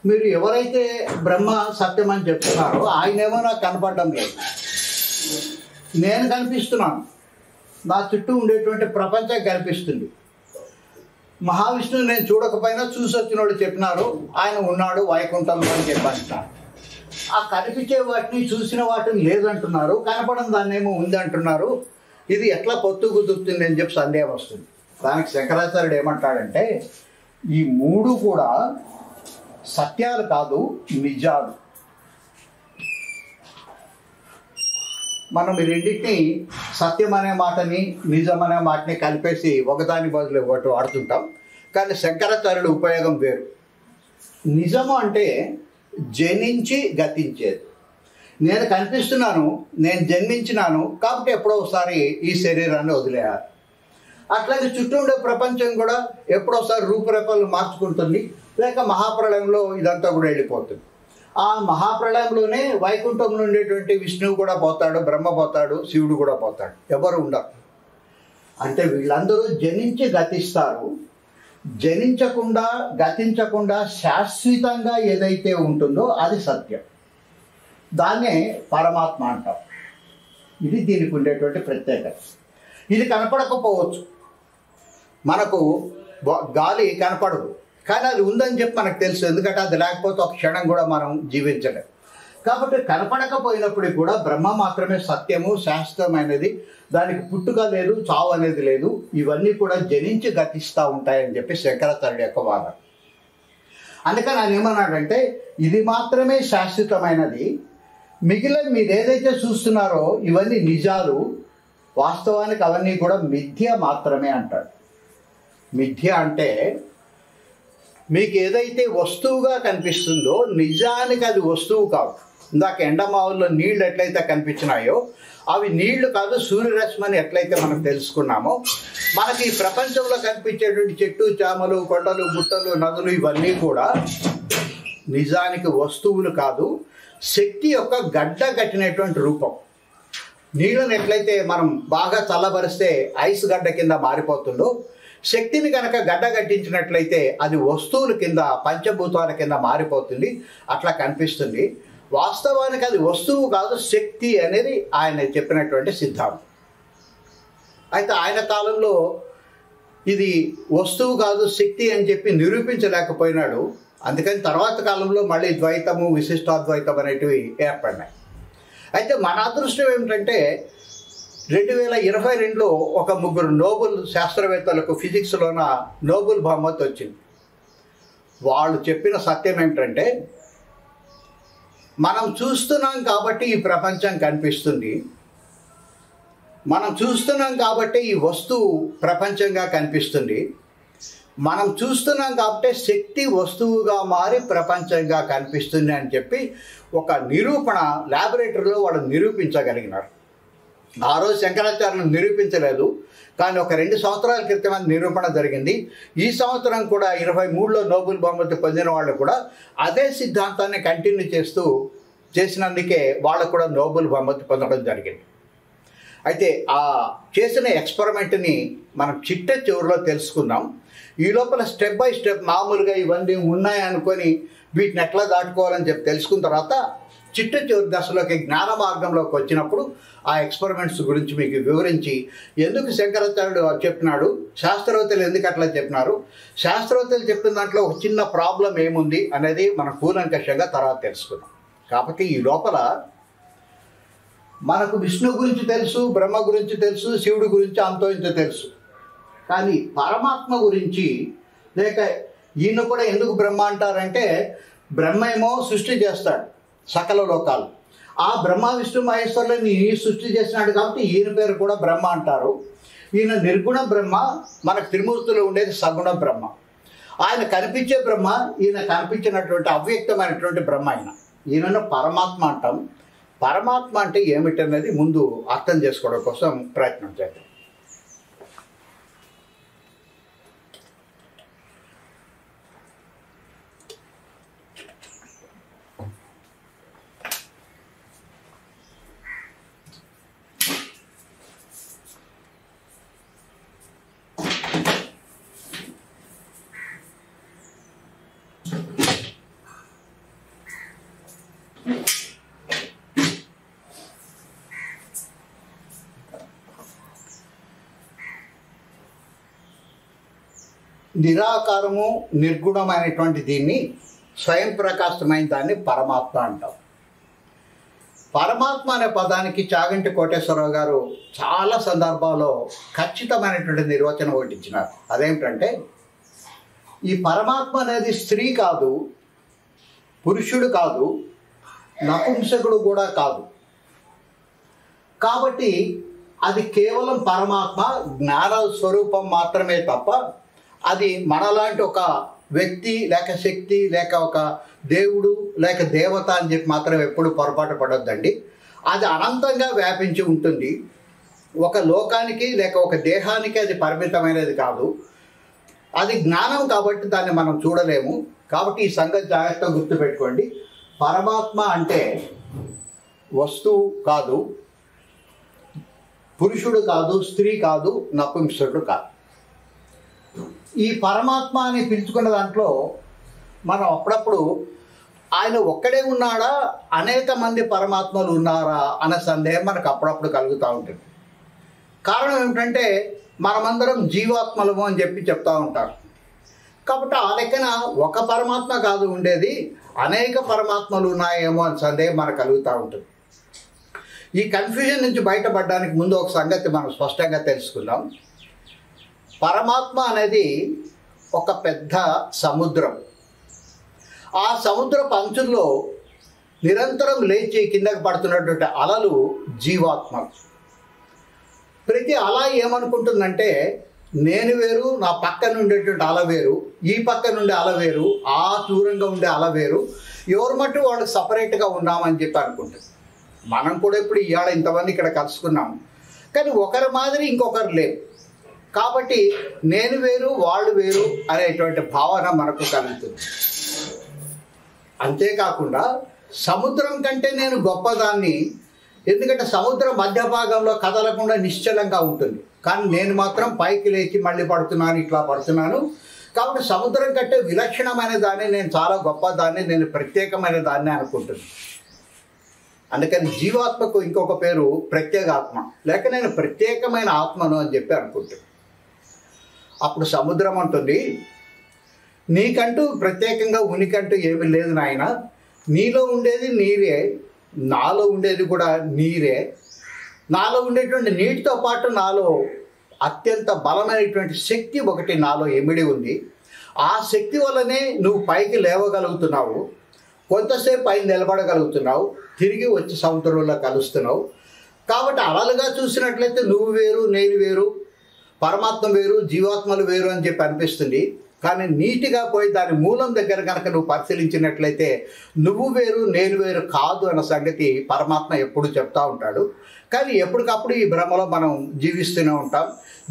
మీరు ఎవరైతే బ్రహ్మ సత్యం అని చెప్తున్నారో ఆయనేమో నాకు కనపడడం లేదు, నేను కనిపిస్తున్నాను, నా చుట్టూ ఉండేటువంటి ప్రపంచం కనిపిస్తుంది. మహావిష్ణువు నేను చూడకపోయినా చూసి వచ్చిన వాళ్ళు చెప్పినారు ఆయన ఉన్నాడు వైకుంఠంలో అని చెప్పి అంటున్నారు. ఆ కనిపించే వాటిని చూసిన వాటిని లేదంటున్నారు, కనపడడం దాన్ని ఏమో ఉంది అంటున్నారు. ఇది ఎట్లా పొత్తు కుదురుతుంది అని చెప్పి సందేహం వస్తుంది. దానికి శంకరాచార్యుడు ఏమంటాడంటే ఈ మూడు కూడా సత్యాలు కాదు, నిజాలు. మనం ఈ రెండింటిని సత్యం అనే మాటని నిజం అనే మాటని కలిపేసి ఒకదాని బదులు ఒకటి వాడుతుంటాం. కానీ శంకరాచార్యుడు ఉపయోగం వేరు. నిజము అంటే జనించి గతించేది. నేను కనిపిస్తున్నాను, నేను జన్మించినాను కాబట్టి ఎప్పుడో ఒకసారి ఈ శరీరాన్ని వదిలేయాలి. అట్లాగే చుట్టూ ఉండే ప్రపంచం కూడా ఎప్పుడోసారి రూపురేఖలు మార్చుకుంటుంది, లేక మహాప్రళయంలో ఇదంతా కూడా వెళ్ళిపోతుంది. ఆ మహాప్రళయంలోనే వైకుంఠంలో ఉండేటువంటి విష్ణువు కూడా పోతాడు, బ్రహ్మ పోతాడు, శివుడు కూడా పోతాడు, ఎవరు ఉండరు. అంటే వీళ్ళందరూ జనించి గతిస్తారు. జనించకుండా గతించకుండా శాశ్వతంగా ఏదైతే ఉంటుందో అది సత్యం, దాన్నే పరమాత్మ అంటాం. ఇది దీనికి ఉండేటువంటి ప్రత్యేకత. ఇది కనపడకపోవచ్చు, మనకు గాలి కనపడదు, కానీ అది ఉందని చెప్పి మనకు తెలుసు, ఎందుకంటే అది లేకపోతే ఒక క్షణం కూడా మనం జీవించలేం. కాబట్టి కనపడకపోయినప్పటికీ కూడా బ్రహ్మ మాత్రమే సత్యము, శాశ్వతమైనది, దానికి పుట్టుక లేదు, చావు అనేది లేదు. ఇవన్నీ కూడా జనించి గతిస్తూ ఉంటాయని చెప్పి శంకరాచార్యుడు యొక్క వాదన. అందుకని ఆయన ఏమన్నాడంటే ఇది మాత్రమే శాశ్వతమైనది, మిగిలిన మీరు ఏదైతే చూస్తున్నారో ఇవన్నీ నిజాలు, వాస్తవానికి అవన్నీ కూడా మిథ్య మాత్రమే అంటాడు. మిథ్య అంటే మీకు ఏదైతే వస్తువుగా కనిపిస్తుందో నిజానికి అది వస్తువు కాదు. ఇందాక ఎండమావుల్లో నీళ్లు ఎట్లయితే కనిపించినాయో అవి నీళ్లు కాదు, సూర్యరశ్మి అని ఎట్లయితే మనం తెలుసుకున్నామో, మనకి ఈ ప్రపంచంలో కనిపించేటువంటి చెట్టు చేమలు, కొండలు, గుట్టలు, నదులు ఇవన్నీ కూడా నిజానికి వస్తువులు కాదు, శక్తి యొక్క గడ్డ కట్టినటువంటి రూపం. నీళ్ళను ఎట్లయితే మనం బాగా చల్లబరిస్తే ఐస్ గడ్డ కింద మారిపోతుందో, శక్తిని కనుక గడ్డ కట్టించినట్లయితే అది వస్తువుల కింద, పంచభూతాల కింద మారిపోతుంది, అట్లా కనిపిస్తుంది. వాస్తవానికి అది వస్తువు కాదు, శక్తి అనేది ఆయన చెప్పినటువంటి సిద్ధాంతం. అయితే ఆయన కాలంలో ఇది వస్తువు కాదు, శక్తి అని చెప్పి నిరూపించలేకపోయినాడు. అందుకని తర్వాత కాలంలో మళ్ళీ ద్వైతము, విశిష్టాద్వైతం అనేటివి ఏర్పడినాయి. అయితే మన అదృష్టం ఏమిటంటే 2022లో ఒక 3 నోబెల్ శాస్త్రవేత్తలకు ఫిజిక్స్లోన నోబెల్ బహుమతి వచ్చింది. వాళ్ళు చెప్పిన సత్యం ఏమిటంటే, మనం చూస్తున్నాం కాబట్టి ఈ ప్రపంచం కనిపిస్తుంది, మనం చూస్తున్నాం కాబట్టి ఈ వస్తువు ప్రపంచంగా కనిపిస్తుంది, మనం చూస్తున్నాం కాబట్టి శక్తి వస్తువుగా మారి ప్రపంచంగా కనిపిస్తుంది అని చెప్పి ఒక నిరూపణ ల్యాబొరేటరీలో వాళ్ళు నిరూపించగలిగినారు. ఆ రోజు శంకరాచార్యులు నిరూపించలేదు, కానీ ఒక 2 సంవత్సరాల క్రితం నిరూపణ జరిగింది. ఈ సంవత్సరం కూడా 23లో నోబెల్ బహుమతి పొందిన వాళ్ళు కూడా అదే సిద్ధాంతాన్ని కంటిన్యూ చేసినందుకే వాళ్ళకు కూడా నోబెల్ బహుమతి పొందడం జరిగింది. అయితే ఆ చేసిన ఎక్స్పెరిమెంట్ని మనం చిట్ట చివరిలో తెలుసుకుందాం. ఈ లోపల స్టెప్ బై స్టెప్ మామూలుగా ఇవన్నీ ఉన్నాయనుకొని వీటిని ఎట్లా దాటుకోవాలని చెప్పి తెలుసుకున్న తర్వాత చిట్ట చివరి దశలోకి జ్ఞాన మార్గంలోకి వచ్చినప్పుడు ఆ ఎక్స్పెరిమెంట్స్ గురించి మీకు వివరించి, ఎందుకు శంకరాచార్యుడు చెప్పినాడు, శాస్త్రవేత్తలు ఎందుకు అట్లా చెప్పినారు, శాస్త్రవేత్తలు చెప్పిన దాంట్లో ఒక చిన్న ప్రాబ్లం ఏముంది అనేది మనం కూలంకషంగా తర్వాత తెలుసుకుందాం. కాబట్టి ఈ లోపల మనకు విష్ణు గురించి తెలుసు, బ్రహ్మ గురించి తెలుసు, శివుడి గురించి అంతో ఇంత తెలుసు. కానీ పరమాత్మ గురించి, లేక ఈయన కూడా ఎందుకు బ్రహ్మ అంటారంటే, బ్రహ్మ ఏమో సృష్టి చేస్తాడు సకల లోకాలు, ఆ బ్రహ్మ విష్ణు మహేశ్వరులని సృష్టి చేసినాడు కాబట్టి ఈయన పేరు కూడా బ్రహ్మ అంటారు. ఈయన నిర్గుణ బ్రహ్మ, మనకు త్రిమూర్తులు ఉండేది సగుణ బ్రహ్మ. ఆయన కనిపించే బ్రహ్మ, ఈయన కనిపించినటువంటి అవ్యక్తమైనటువంటి బ్రహ్మ. ఈయనను పరమాత్మ అంటాం. పరమాత్మ అంటే ఏమిటనేది ముందు అర్థం చేసుకోవడం కోసం ప్రయత్నం చేద్దాం. నిరాకారము, నిర్గుణమైనటువంటి దీన్ని, స్వయం ప్రకాశమైన దాన్ని పరమాత్మ అంటాం. పరమాత్మ అనే పదానికి చాగంటి కోటేశ్వరరావు గారు చాలా సందర్భాల్లో ఖచ్చితమైనటువంటి నిర్వచనం ఒకటి ఇచ్చినారు. అదేమిటంటే, ఈ పరమాత్మ అనేది స్త్రీ కాదు, పురుషుడు కాదు, నపుంసకుడు కూడా కాదు. కాబట్టి అది కేవలం పరమాత్మ జ్ఞాన స్వరూపం మాత్రమే తప్ప అది మనలాంటి ఒక వ్యక్తి లేక శక్తి లేక ఒక దేవుడు లేక దేవత అని చెప్పి మాత్రం ఎప్పుడు పొరపాటు పడొద్దండి. అది అనంతంగా వ్యాపించి ఉంటుంది. ఒక లోకానికి లేక ఒక దేహానికి అది పరిమితమైనది కాదు. అది జ్ఞానం కాబట్టి దాన్ని మనం చూడలేము. కాబట్టి ఈ సంగతి జాగ్రత్తగా గుర్తుపెట్టుకోండి. పరమాత్మ అంటే వస్తువు కాదు, పురుషుడు కాదు, స్త్రీ కాదు, నపుంసకుడు కాదు. ఈ పరమాత్మ అని పిలుచుకున్న దాంట్లో మనం అప్పుడప్పుడు ఆయన ఒక్కడే ఉన్నాడా, అనేక మంది పరమాత్మలు ఉన్నారా అనే సందేహం మనకు అప్పుడప్పుడు కలుగుతూ ఉంటుంది. కారణం ఏమిటంటే, మనమందరం జీవాత్మలము అని చెప్పి చెప్తూ ఉంటారు. కాబట్టి ఆ లెక్కన ఒక పరమాత్మ కాదు ఉండేది, అనేక పరమాత్మలు ఉన్నాయేమో అని సందేహం మనకు కలుగుతూ ఉంటుంది. ఈ కన్ఫ్యూజన్ నుంచి బయటపడడానికి ముందు ఒక సంగతి మనం స్పష్టంగా తెలుసుకుందాం. పరమాత్మ అనేది ఒక పెద్ద సముద్రం. ఆ సముద్రపు అంచుల్లో నిరంతరం లేచి కిందకి పడుతున్నటువంటి అలలు జీవాత్మ. ప్రతి అల ఏమనుకుంటుందంటే, నేను వేరు, నా పక్కన ఉండేటువంటి అల వేరు, ఈ పక్క నుండి అల వేరు, ఆ దూరంగా ఉండే అల వేరు, ఎవరు మట్టు వాళ్ళు సపరేట్గా ఉన్నామని చెప్పి అనుకుంటారు. మనం కూడా ఇప్పుడు ఇవాళ ఇంతమంది ఇక్కడ కలుసుకున్నాం, కానీ ఒకరి మాదిరి ఇంకొకరు లేరు. కాబట్టి నేను వేరు వాళ్ళు వేరు అనేటువంటి భావన మనకు కలుగుతుంది. అంతేకాకుండా సముద్రం కంటే నేను గొప్పదాన్ని, ఎందుకంటే సముద్రం మధ్య భాగంలో కదలకుండా నిశ్చలంగా ఉంటుంది, కానీ నేను మాత్రం పైకి లేచి మళ్ళీ పడుతున్నాను, ఇట్లా పడుతున్నాను. కాబట్టి సముద్రం కంటే విలక్షణమైన దాన్ని, నేను చాలా గొప్పదాన్ని, నేను ప్రత్యేకమైన దాన్ని అనుకుంటున్నాను. అందుకని జీవాత్మకు ఇంకొక పేరు ప్రత్యేగాత్మ, లేక నేను ప్రత్యేకమైన ఆత్మను అని చెప్పి అనుకుంటున్నాను. అప్పుడు సముద్రం అంటుంది, నీకంటూ ప్రత్యేకంగా ఉనికంటూ ఏమీ లేదు నాయన, నీలో ఉండేది నీరే, నాలో ఉండేది కూడా నీరే. నాలో ఉండేటువంటి నీటితో పాటు నాలో అత్యంత బలమైనటువంటి శక్తి ఒకటి నాలో ఇమిడి ఉంది. ఆ శక్తి వల్లనే నువ్వు పైకి లేవగలుగుతున్నావు, కొంతసేపు పైన నిలబడగలుగుతున్నావు, తిరిగి వచ్చి సముద్రంలో కలుస్తున్నావు. కాబట్టి అలలుగా చూసినట్లయితే నువ్వు వేరు, నేను వేరు, పరమాత్మ వేరు, జీవాత్మలు వేరు అని చెప్పి అనిపిస్తుంది. కానీ నీటిగా పోయి దాని మూలం దగ్గర కనుక నువ్వు పరిశీలించినట్లయితే నువ్వు వేరు, నేను వేరు కాదు అన్న సంగతి పరమాత్మ ఎప్పుడు చెప్తా ఉంటాడు. కానీ ఎప్పటికప్పుడు ఈ భ్రమలో మనం జీవిస్తూనే ఉంటాం,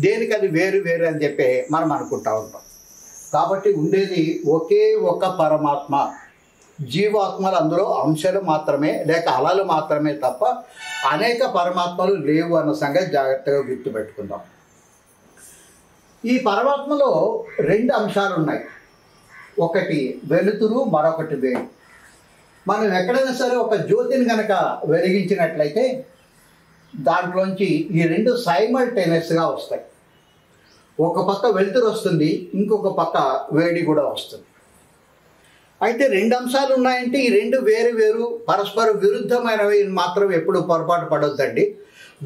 దేనికది వేరు వేరు అని చెప్పి మనం అనుకుంటా ఉంటాం. కాబట్టి ఉండేది ఒకే ఒక పరమాత్మ. జీవాత్మలు అందులో అంశాలు మాత్రమే, లేక అలలు మాత్రమే తప్ప అనేక పరమాత్మలు లేవు అన్న సంగతి జాగ్రత్తగా గుర్తుపెట్టుకుందాం. ఈ పరమాత్మలో రెండు అంశాలు ఉన్నాయి, ఒకటి వెలుతురు, మరొకటి వేడి. మనం ఎక్కడైనా సరే ఒక జ్యోతిని కనుక వెలిగించినట్లయితే దాంట్లోంచి ఈ రెండు సైమల్టేనియస్గా వస్తాయి. ఒక పక్క వెలుతురు వస్తుంది, ఇంకొక పక్క వేడి కూడా వస్తుంది. అయితే రెండు అంశాలు ఉన్నాయంటే ఈ రెండు వేరు వేరు పరస్పర విరుద్ధమైనవి మాత్రం ఎప్పుడు పొరపాటు పడొద్దండి.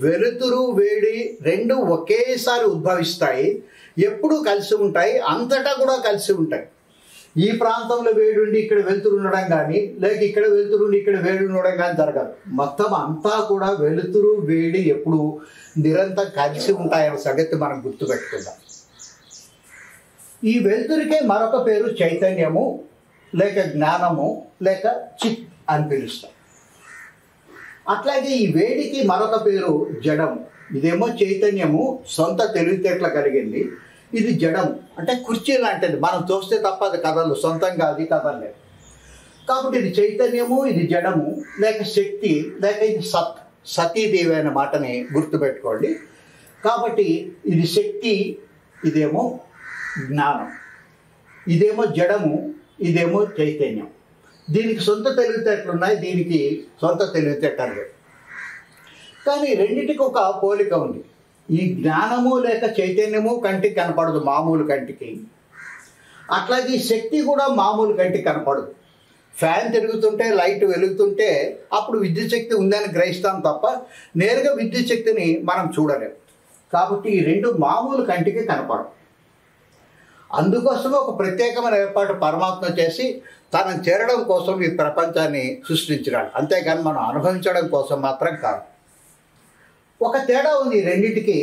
వెలుతురు వేడి రెండు ఒకేసారి ఉద్భవిస్తాయి, ఎప్పుడు కలిసి ఉంటాయి, అంతటా కూడా కలిసి ఉంటాయి. ఈ ప్రాంతంలో వేడి ఉండి ఇక్కడ వెలుతురు ఉండడం కానీ, లేక ఇక్కడ వెలుతురు ఉండి ఇక్కడ వేడి ఉండడం కానీ జరగదు. మొత్తం అంతా కూడా వెలుతురు వేడి ఎప్పుడు నిరంతరం కలిసి ఉంటాయన్న సంగతి మనం గుర్తుపెట్టుకుందాం. ఈ వెలుతురికే మరొక పేరు చైతన్యము, లేక జ్ఞానము, లేక చిత్ అని పిలుస్తాం. అట్లాగే ఈ వేడికి మరొక పేరు జడం. ఇదేమో చైతన్యము, సొంత తెలివితేటలు కలిగింది. ఇది జడం, అంటే కుర్చీ లాంటిది, మనం తోస్తే తప్ప అది కదలు, సొంతంగా అది కదలలేదు. కాబట్టి ఇది చైతన్యము, ఇది జడము, లేక శక్తి, లేక ఇది సతీదేవి అనే మాటని గుర్తుపెట్టుకోండి. కాబట్టి ఇది శక్తి, ఇదేమో జ్ఞానం, ఇదేమో జడము, ఇదేమో చైతన్యం. దీనికి సొంత తెలివితేటలు ఉన్నాయి, దీనికి సొంత తెలివితేటలు లేవు. కానీ రెండింటికి ఒక పోలిక ఉంది. ఈ జ్ఞానము లేక చైతన్యము కంటికి కనపడదు మామూలు కంటికి, అట్లాగే ఈ శక్తి కూడా మామూలు కంటికి కనపడదు. ఫ్యాన్ తిరుగుతుంటే, లైట్ వెలుగుతుంటే అప్పుడు విద్యుత్ శక్తి ఉందని గ్రహిస్తాం తప్ప నేరుగా విద్యుత్ శక్తిని మనం చూడలేము. కాబట్టి ఈ రెండు మామూలు కంటికి కనపడవు. అందుకోసమే ఒక ప్రత్యేకమైన ఏర్పాటు పరమాత్మ చేసి తనను చేరడం కోసం ఈ ప్రపంచాన్ని సృష్టించినాడు, అంతేగాని మనం అనుభవించడం కోసం మాత్రం కాదు. ఒక తేడా ఉంది ఈ రెండింటికి.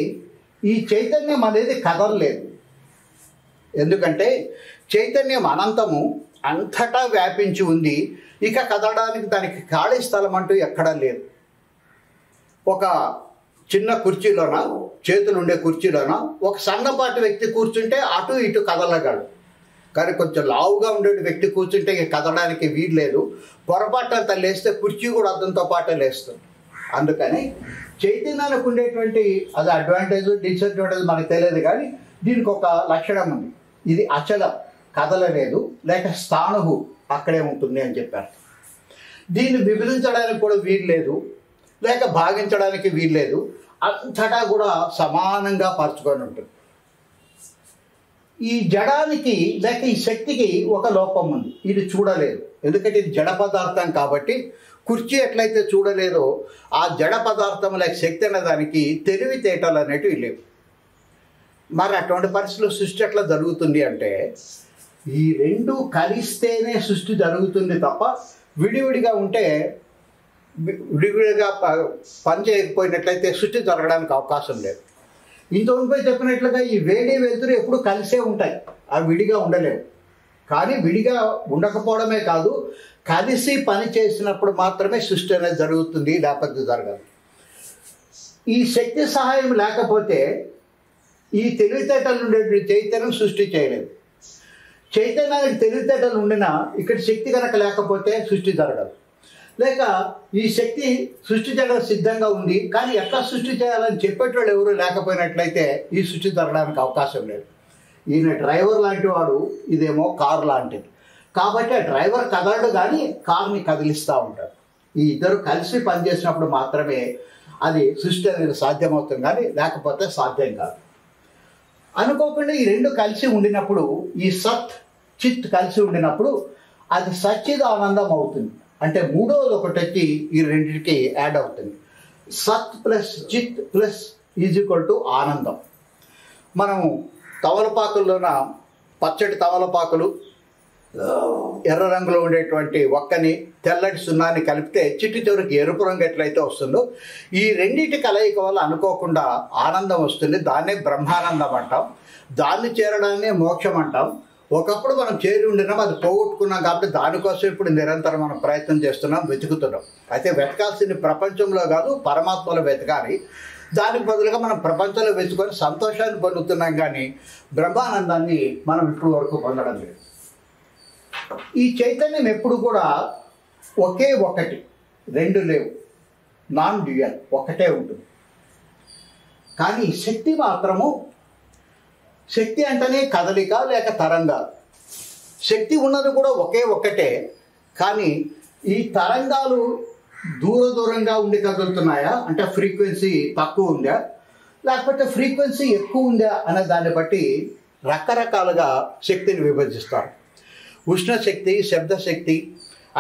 ఈ చైతన్యం అనేది కదలలేదు, ఎందుకంటే చైతన్యం అనంతము, అంతటా వ్యాపించి ఉంది. ఇక కదలడానికి దానికి ఖాళీ స్థలం అంటూ ఎక్కడా లేదు. ఒక చిన్న కుర్చీలోన, చేతులు ఉండే కుర్చీలోన ఒక సన్నపాటి వ్యక్తి కూర్చుంటే అటు ఇటు కదలగలడు. కానీ కొంచెం లావుగా ఉండే వ్యక్తి కూర్చుంటే కదలడానికి వీలు లేదు. పొరపాటు లేస్తే కుర్చీ కూడా అతనితో పాటే లేస్తుంది. అందుకని చైతన్యానికి ఉండేటువంటి అది అడ్వాంటేజ్, డిసడ్వాంటేజ్ మనకు తెలియదు, కానీ దీనికి ఒక లక్షణం ఉంది. ఇది అచలం, కదలలేదు, లేక స్థాణువు అక్కడే ఉంటుంది అని చెప్పారు. దీన్ని విభజించడానికి కూడా వీలు లేదు, లేక భాగించడానికి వీల్లేదు, అంతటా కూడా సమానంగా పరుచుకొని ఉంటుంది. ఈ జడానికి లేక ఈ శక్తికి ఒక లోపం ఉంది, ఇది చూడలేదు. ఎందుకంటే ఇది జడ పదార్థం కాబట్టి కుర్చీ ఎట్లయితే చూడలేదో ఆ జడ పదార్థం లేక శక్తి అనే దానికి తెలివితేటలు అనేటివి లేవు. మరి అటువంటి పరిస్థితుల్లో సృష్టి ఎట్లా జరుగుతుంది అంటే ఈ రెండు కలిస్తేనే సృష్టి జరుగుతుంది తప్ప విడివిడిగా ఉంటే, విడివిడిగా పని చేయకపోయినట్లయితే సృష్టి జరగడానికి అవకాశం లేదు. ఇంతవరకు చెప్పినట్లుగా ఈ వేడి వెలుతురు ఎప్పుడు కలిసే ఉంటాయి, అవి విడిగా ఉండలేవు. కానీ విడిగా ఉండకపోవడమే కాదు, కలిసి పని చేసినప్పుడు మాత్రమే సృష్టి అనేది జరుగుతుంది, లేకపోతే జరగదు. ఈ శక్తి సహాయం లేకపోతే ఈ తెలివితేటలు ఉండేటువంటి చైతన్యం సృష్టి చేయలేదు. చైతన్యానికి తెలివితేటలు ఉండినా ఇక్కడ శక్తి కనుక లేకపోతే సృష్టి జరగదు. లేక ఈ శక్తి సృష్టి చేయడానికి సిద్ధంగా ఉంది, కానీ ఎట్లా సృష్టి చేయాలని చెప్పేటోళ్ళు ఎవరు లేకపోయినట్లయితే ఈ సృష్టి జరగడానికి అవకాశం లేదు. ఈయన డ్రైవర్ లాంటి వాడు, ఇదేమో కారు లాంటిది. కాబట్టి ఆ డ్రైవర్ కదలడు కానీ కార్ని కదిలిస్తూ ఉంటాడు. ఈ ఇద్దరు కలిసి పనిచేసినప్పుడు మాత్రమే అది సృష్టి అనేది సాధ్యమవుతుంది, కానీ లేకపోతే సాధ్యం కాదు. అనుకోకుండా ఈ రెండు కలిసి ఉండినప్పుడు, ఈ సత్ చిత్ కలిసి ఉండినప్పుడు అది సచ్చిదానందం అవుతుంది. అంటే మూడవది ఒకటి వచ్చి ఈ రెండింటికి యాడ్ అవుతుంది. సత్ ప్లస్ చిత్ ప్లస్ ఈజ్ ఈక్వల్ టు ఆనందం. మనము తమలపాకుల్లోన పచ్చటి తమలపాకులు, ఎర్ర రంగులో ఉండేటువంటి ఒక్కని, తెల్లటి సున్నాన్ని కలిపితే చిట్టి చివరికి ఎరుపు రంగు ఎట్లయితే వస్తుందో, ఈ రెండింటి కలయిక వల్ల అనుకోకుండా ఆనందం వస్తుంది. దాన్నే బ్రహ్మానందం అంటాం. దాన్ని చేరడాన్ని మోక్షం అంటాం. ఒకప్పుడు మనం చేరి ఉండినాం, అది పోగొట్టుకున్నాం. కాబట్టి దానికోసం ఇప్పుడు నిరంతరం మనం ప్రయత్నం చేస్తున్నాం, వెతుకుతున్నాం. అయితే వెతకాల్సింది ప్రపంచంలో కాదు, పరమాత్మలో వెతకాలి. దానికి బదులుగా మనం ప్రపంచంలో వెతుకొని సంతోషాన్ని పొందుతున్నాం, కానీ బ్రహ్మానందాన్ని మనం ఇప్పుడు వరకు పొందడం లేదు. ఈ చైతన్యం ఎప్పుడు కూడా ఒకే ఒకటి, రెండు లేవు, నాన్ డ్యూయల్, ఒకటే ఉంటుంది. కానీ శక్తి మాత్రము, శక్తి అంటేనే కదలిక లేక తరంగాలు. శక్తి ఉన్నది కూడా ఒకే ఒక్కటే, కానీ ఈ తరంగాలు దూరంగా ఉండి కదులుతున్నాయా అంటే ఫ్రీక్వెన్సీ తక్కువ ఉందా, లేకపోతే ఫ్రీక్వెన్సీ ఎక్కువ ఉందా అనే దాన్ని బట్టి రకరకాలుగా శక్తిని విభజిస్తారు. ఉష్ణశక్తి, శబ్దశక్తి,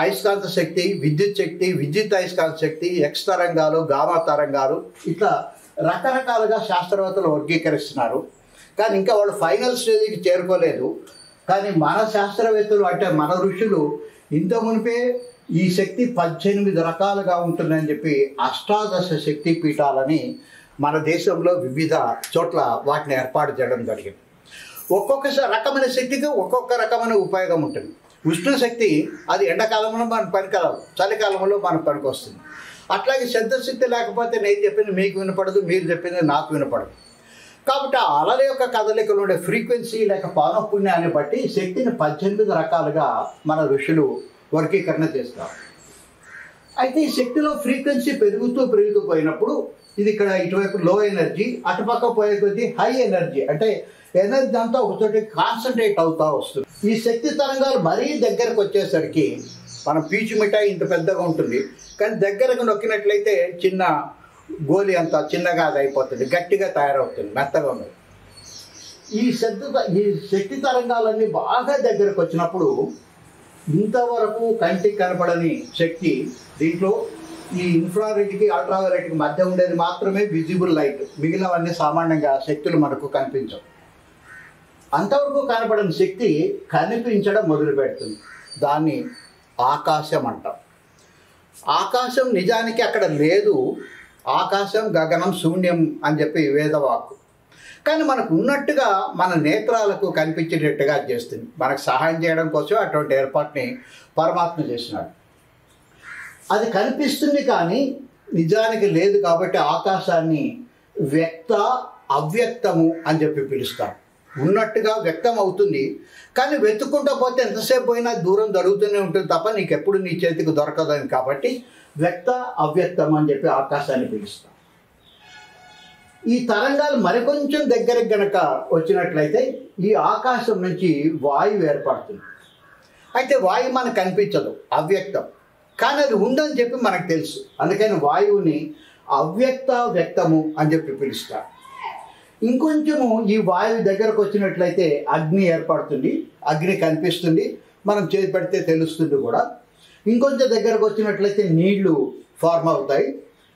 అయస్కాంత శక్తి, విద్యుత్ శక్తి, విద్యుత్ అయస్కాంత శక్తి, ఎక్స్ తరంగాలు, గామా తరంగాలు, ఇట్లా రకరకాలుగా శాస్త్రవేత్తలు వర్గీకరిస్తున్నారు. కానీ ఇంకా వాళ్ళు ఫైనల్ స్టేజ్కి చేరుకోలేదు. కానీ మన శాస్త్రవేత్తలు అంటే మన ఋషులు ఇంత మునిపే ఈ శక్తి 18 రకాలుగా ఉంటుందని చెప్పి అష్టాదశ శక్తి పీఠాలని మన దేశంలో వివిధ చోట్ల వాటిని ఏర్పాటు చేయడం జరిగింది. ఒక్కొక్క రకమైన శక్తికి ఒక్కొక్క రకమైన ఉపయోగం ఉంటుంది. ఉష్ణశక్తి అది ఎండాకాలంలో మన పనికిరాదు, చలికాలంలో మన పనికి వస్తుంది. అట్లాగే శబ్దశక్తి లేకపోతే నేను చెప్పింది మీకు వినపడదు, మీరు చెప్పింది నాకు వినపడదు. కాబట్టి ఆ అలల యొక్క కదలికలు ఉండే ఫ్రీక్వెన్సీ లేక పౌనఃపుణ్యాన్ని బట్టి శక్తిని 18 రకాలుగా మన ఋషులు వర్గీకరణ చేస్తారు. అయితే ఈ శక్తిలో ఫ్రీక్వెన్సీ పెరుగుతూ పోయినప్పుడు ఇది ఇక్కడ ఇటువైపు లో ఎనర్జీ, అటుపక్క పోయే కొద్దీ హై ఎనర్జీ, అంటే ఎనర్జీ అంతా ఒకచోటి కాన్సన్ట్రేట్ అవుతూ వస్తుంది. ఈ శక్తి తరంగాలు మరీ దగ్గరకు వచ్చేసరికి మన పీచు మిఠాయి ఇంత పెద్దగా ఉంటుంది, కానీ దగ్గరకు నొక్కినట్లయితే చిన్న గోలి అంతా చిన్నగా అది అయిపోతుంది, గట్టిగా తయారవుతుంది, మెత్తగా ఉండదు. ఈ శక్తి తరంగాలన్నీ బాగా దగ్గరకు వచ్చినప్పుడు ఇంతవరకు కంటికి కనపడని శక్తి, దీంట్లో ఈ ఇన్ఫ్రారెడ్కి అల్ట్రావైలెట్కి మధ్య ఉండేది మాత్రమే విజిబుల్ లైట్, మిగిలినవన్నీ సామాన్యంగా శక్తులు మనకు కనిపించవు. అంతవరకు కనపడని శక్తి కనిపించడం మొదలు పెడుతుంది. దాన్ని ఆకాశం అంటాం. ఆకాశం నిజానికి అక్కడ లేదు. ఆకాశం గగనం శూన్యం అని చెప్పి వేదవాక్కు. కానీ మనకు ఉన్నట్టుగా మన నేత్రాలకు కనిపించేటట్టుగా చేస్తుంది. మనకు సహాయం చేయడం కోసం అటువంటి ఏర్పాటుని పరమాత్మ చేసినాడు. అది కనిపిస్తుంది కానీ నిజానికి లేదు. కాబట్టి ఆకాశాన్ని వ్యక్త అవ్యక్తము అని చెప్పి పిలుస్తాం. ఉన్నట్టుగా వ్యక్తం అవుతుంది, కానీ వెతుక్కుంటూ పోతే ఎంతసేపు పోయినా దూరం జరుగుతూనే ఉంటుంది తప్ప నీకెప్పుడు నీ చేతికి దొరకదని. కాబట్టి వ్యక్త అవ్యక్తం అని చెప్పి ఆకాశాన్ని పిలుస్తాం. ఈ తరంగాలు మరికొంచెం దగ్గరకు గనక వచ్చినట్లయితే ఈ ఆకాశం నుంచి వాయువు ఏర్పడుతుంది. అయితే వాయువు మనకు కనిపించదు, అవ్యక్తం, కానీ అది ఉందని చెప్పి మనకు తెలుసు. అందుకని వాయువుని అవ్యక్త వ్యక్తము అని చెప్పి పిలుస్తారు. ఇంకొంచెము ఈ వాయువు దగ్గరకు వచ్చినట్లయితే అగ్ని ఏర్పడుతుంది, అగ్ని కనిపిస్తుంది, మనం చేతి పెడితే తెలుస్తుంది కూడా. ఇంకొంచెం దగ్గరకు వచ్చినట్లయితే నీళ్లు ఫార్మ్ అవుతాయి.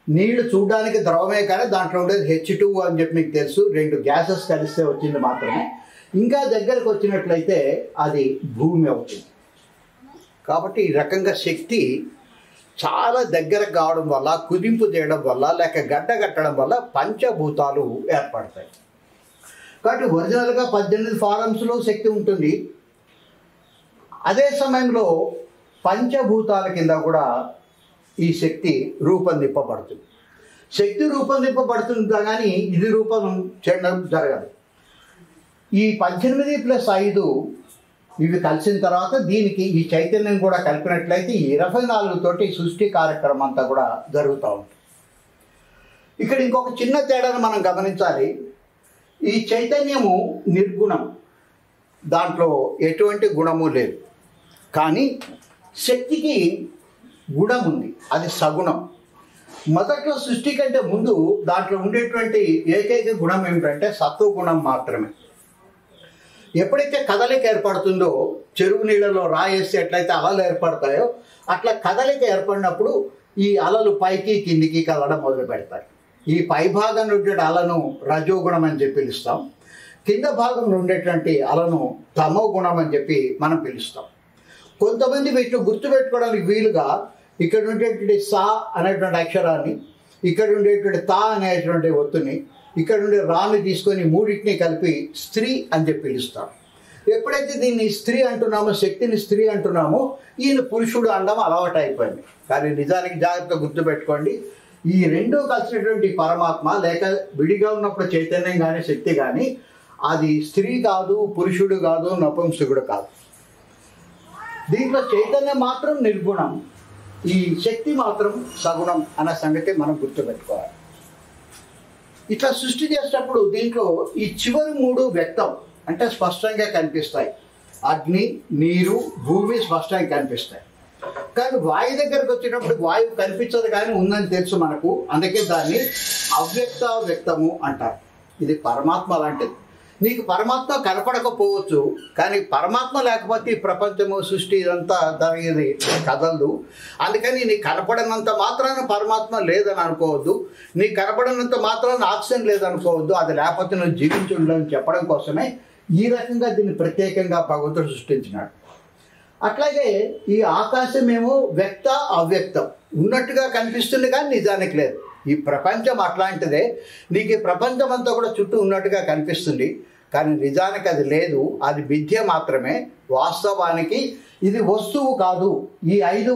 నీళ్లు చూడడానికి ద్రవమే కానీ దాంట్లో ఉండేది H2 అని చెప్పి మీకు తెలుసు, 2 గ్యాసెస్ కలిస్తే వచ్చింది మాత్రమే. ఇంకా దగ్గరకు వచ్చినట్లయితే అది భూమి అవుతుంది. కాబట్టి ఈ రకంగా శక్తి చాలా దగ్గర కావడం వల్ల, కుదింపు చేయడం వల్ల, లేక గడ్డ కట్టడం వల్ల పంచభూతాలు ఏర్పడతాయి. కాబట్టి ఒరిజినల్గా 18 ఫారమ్స్లో శక్తి ఉంటుంది. అదే సమయంలో పంచభూతాల కింద కూడా ఈ శక్తి రూపొందింపబడుతుంది. శక్తి రూపొందింపబడుతుంది కానీ ఇది రూపం చేయడం జరగదు. ఈ 18+5 ఇవి కలిసిన తర్వాత దీనికి ఈ చైతన్యం కూడా కలిపినట్లయితే 24 తోటి సృష్టి కార్యక్రమం అంతా కూడా జరుగుతూ ఉంటుంది. ఇక్కడ ఇంకొక చిన్న తేడాను మనం గమనించాలి. ఈ చైతన్యము నిర్గుణం, దాంట్లో ఎటువంటి గుణము లేదు. కానీ శక్తికి గుణం ఉంది, అది సగుణం. మొదట్లో సృష్టి కంటే ముందు దాంట్లో ఉండేటువంటి ఏకైక గుణం ఏమిటంటే సత్వగుణం మాత్రమే. ఎప్పుడైతే కదలిక ఏర్పడుతుందో, చెరువు నీళ్ళలో రాయేస్తే ఎట్లయితే అలలు ఏర్పడతాయో అట్లా కదలిక ఏర్పడినప్పుడు ఈ అలలు పైకి కిందికి కదలడం మొదలు పెడతాయి. ఈ పై భాగంలో ఉండే అలను రజోగుణం అని చెప్పి పిలుస్తాం, కింద భాగంలో ఉండేటువంటి అలను తమో గుణం అని చెప్పి మనం పిలుస్తాం. కొంతమంది వీటిని గుర్తుపెట్టుకోవడానికి వీలుగా ఇక్కడ ఉండేటువంటి సా అనేటువంటి అక్షరాన్ని, ఇక్కడ ఉండేటువంటి తా అనేటువంటి ఒత్తుని, ఇక్కడ ఉండే రాని తీసుకొని మూడింటిని కలిపి స్త్రీ అని చెప్పి పిలుస్తాం. ఎప్పుడైతే దీన్ని స్త్రీ అంటున్నామో, శక్తిని స్త్రీ అంటున్నామో, ఈయన పురుషుడు అనడం అలవాటు అయిపోయింది. కానీ నిజానికి జాగ్రత్తగా గుర్తుపెట్టుకోండి, ఈ రెండూ కలిసినటువంటి పరమాత్మ లేక విడిగా ఉన్నప్పుడు చైతన్యం కానీ శక్తి కానీ అది స్త్రీ కాదు, పురుషుడు కాదు, నపుంసకుడు కాదు. దీంట్లో చైతన్యం మాత్రం నిర్గుణం, ఈ శక్తి మాత్రం సగుణం అన్న సంగతి మనం గుర్తుపెట్టుకోవాలి. ఇట్లా సృష్టి చేసేటప్పుడు దీంట్లో ఈ చివరి 3 వ్యక్తం అంటే స్పష్టంగా కనిపిస్తాయి. అగ్ని, నీరు, భూమి స్పష్టంగా కనిపిస్తాయి. కానీ వాయు దగ్గరకు వచ్చేటప్పుడు వాయువు కనిపించదు కానీ ఉందని తెలుసు మనకు. అందుకే దాన్ని అవ్యక్త వ్యక్తము అంటారు. ఇది పరమాత్మ లాంటిది. నీకు పరమాత్మ కనపడకపోవచ్చు, కానీ పరమాత్మ లేకపోతే ఈ ప్రపంచము సృష్టి ఇదంతా జరిగేది కదలదు. అందుకని నీకు కనపడనంత మాత్రాన పరమాత్మ లేదని అనుకోవద్దు, నీకు కనపడనంత మాత్రాన ఆక్సిజన్ లేదనుకోవద్దు. అది లేకపోతే నువ్వు జీవించి ఉండని చెప్పడం కోసమే ఈ రకంగా దీన్ని ప్రత్యేకంగా భగవంతుడు సృష్టించినాడు. అట్లాగే ఈ ఆకాశం ఏమో వ్యక్త అవ్యక్తం ఉన్నట్టుగా కనిపిస్తుంది కానీ నిజానికి లేదు. ఈ ప్రపంచం అట్లాంటిదే. నీకు ఈ ప్రపంచం అంతా కూడా చుట్టూ ఉన్నట్టుగా కనిపిస్తుంది కానీ నిజానికి అది లేదు, అది విద్య మాత్రమే. వాస్తవానికి ఇది వస్తువు కాదు. ఈ 5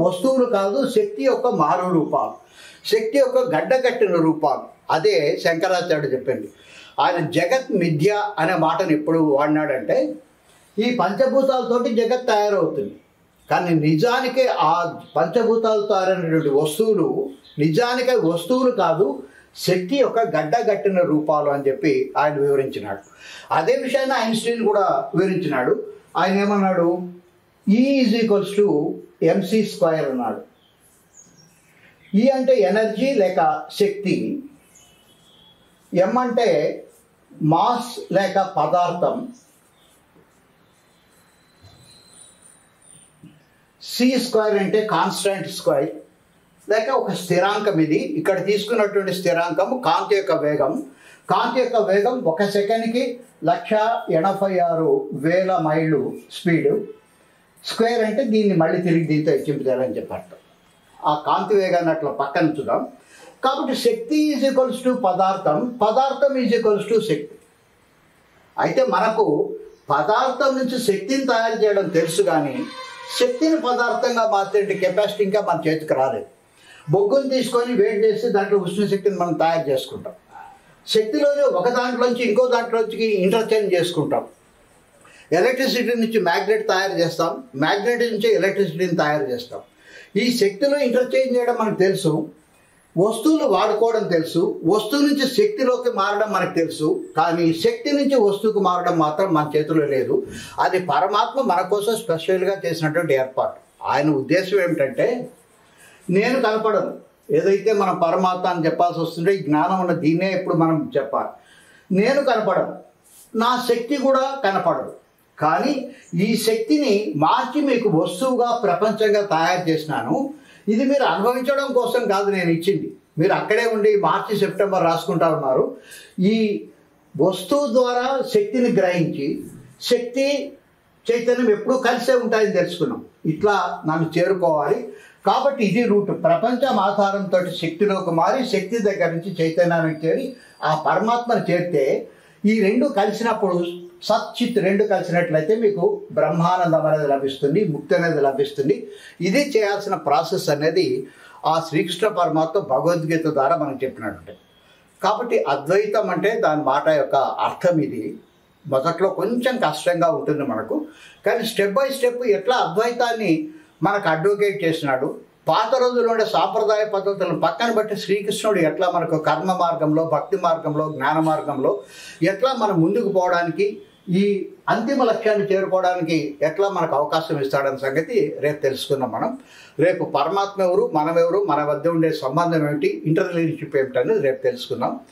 వస్తువులు కాదు, శక్తి యొక్క మారు రూపాలు, శక్తి యొక్క గడ్డకట్టిన రూపాలు. అదే శంకరాచార్యుడు చెప్పింది. ఆయన జగత్ మిథ్య అనే మాటను ఎప్పుడు వాడినాడంటే, ఈ పంచభూతాలతోటి జగత్ తయారవుతుంది కానీ నిజానికి ఆ పంచభూతాలతో తయారైనటువంటి వస్తువులు నిజానికి వస్తువులు కాదు, శక్తి యొక్క గడ్డగట్టిన రూపాలు అని చెప్పి ఆయన వివరించినాడు. అదే విషయాన్ని ఐన్స్టీన్ కూడా వివరించినాడు. ఆయన ఏమన్నాడు, E = mc² అన్నాడు. ఈ అంటే ఎనర్జీ లేక శక్తి, ఎం అంటే మాస్ లేక పదార్థం, c² అంటే కాన్స్టాంట్ స్క్వేర్ లేక ఒక స్థిరాంకం. ఇది ఇక్కడ తీసుకున్నటువంటి స్థిరాంకం కాంతి యొక్క వేగం. కాంతి యొక్క వేగం 1 సెకండ్కి 1,86,000 మైళ్ళు స్పీడు. స్క్వేర్ అంటే దీన్ని మళ్ళీ తిరిగి దీంతో హెచ్చింపుతారని చెప్పారు. ఆ కాంతి వేగాన్ని అట్లా పక్కన చూద్దాం. కాబట్టి శక్తి = పదార్థం, పదార్థం = శక్తి. అయితే మనకు పదార్థం నుంచి శక్తిని తయారు చేయడం తెలుసు కానీ శక్తిని పదార్థంగా మార్చే కెపాసిటీ ఇంకా మన చేతికి రాలేదు. బొగ్గును తీసుకొని వేడి చేసి దాంట్లో ఉష్ణ శక్తిని మనం తయారు చేసుకుంటాం. శక్తిలోనే ఒక దాంట్లోంచి ఇంకో దాంట్లోంచి ఇంటర్చేంజ్ చేసుకుంటాం. ఎలక్ట్రిసిటీ నుంచి మ్యాగ్నెట్ తయారు చేస్తాం, మ్యాగ్నెట్ నుంచి ఎలక్ట్రిసిటీని తయారు చేస్తాం. ఈ శక్తిలో ఇంటర్చేంజ్ చేయడం మనకు తెలుసు, వస్తువులు వాడుకోవడం తెలుసు, వస్తువు నుంచి శక్తిలోకి మారడం మనకు తెలుసు. కానీ శక్తి నుంచి వస్తువుకు మారడం మాత్రం మన చేతిలో లేదు. అది పరమాత్మ మన కోసం స్పెషల్గా చేసినటువంటి ఏర్పాటు. ఆయన ఉద్దేశం ఏమిటంటే, నేను కనపడను. ఏదైతే మనం పరమాత్మ అని చెప్పాల్సి వస్తుంటే ఈ జ్ఞానం ఉన్న దీన్నే ఇప్పుడు మనం చెప్పాలి. నేను కనపడను, నా శక్తి కూడా కనపడదు. కానీ ఈ శక్తిని మార్చి మీకు వస్తువుగా ప్రపంచంగా తయారు చేసినాను. ఇది మీరు అనుభవించడం కోసం కాదు నేను ఇచ్చింది. మీరు అక్కడే ఉండి మార్చి సెప్టెంబర్ రాసుకుంటా ఉన్నారు. ఈ వస్తువు ద్వారా శక్తిని గ్రహించి శక్తి చైతన్యం ఎప్పుడూ కలిసే ఉంటాయని తెలుసుకున్నాం. ఇట్లా నన్ను చేరుకోవాలి. కాబట్టి ఇది రూట్. ప్రపంచం ఆధారంతో శక్తిలోకి మారి శక్తి దగ్గర నుంచి చైతన్యానికి చేరి ఆ పరమాత్మను చేరితే ఈ రెండు కలిసినప్పుడు సచ్చిత్ రెండు కలిసినట్లయితే మీకు బ్రహ్మానందం అనేది లభిస్తుంది, ముక్తి అనేది లభిస్తుంది. ఇది చేయాల్సిన ప్రాసెస్ అనేది ఆ శ్రీకృష్ణ పరమాత్మ భగవద్గీత ద్వారా మనకు చెప్పినట్టు. కాబట్టి అద్వైతం అంటే దాని మాట యొక్క అర్థం ఇది. మొదట్లో కొంచెం కష్టంగా ఉంటుంది మనకు, కానీ స్టెప్ బై స్టెప్ ఎట్లా అద్వైతాన్ని మనకు అడ్వకేట్ చేసినాడు, పాత రోజుల్లో సాంప్రదాయ పద్ధతులను పక్కన బట్టి శ్రీకృష్ణుడు ఎట్లా మనకు కర్మ మార్గంలో, భక్తి మార్గంలో, జ్ఞాన మార్గంలో ఎట్లా మనం ముందుకు పోవడానికి, ఈ అంతిమ లక్ష్యాన్ని చేరుకోవడానికి ఎట్లా మనకు అవకాశం ఇస్తాడన్న సంగతి రేపు తెలుసుకుందాం మనం. రేపు పరమాత్మ ఎవరు, మనం ఎవరు, మన వద్ద ఉండే సంబంధం ఏమిటి, ఇంటర్ రిలేషన్షిప్ ఏమిటనేది రేపు తెలుసుకుందాం.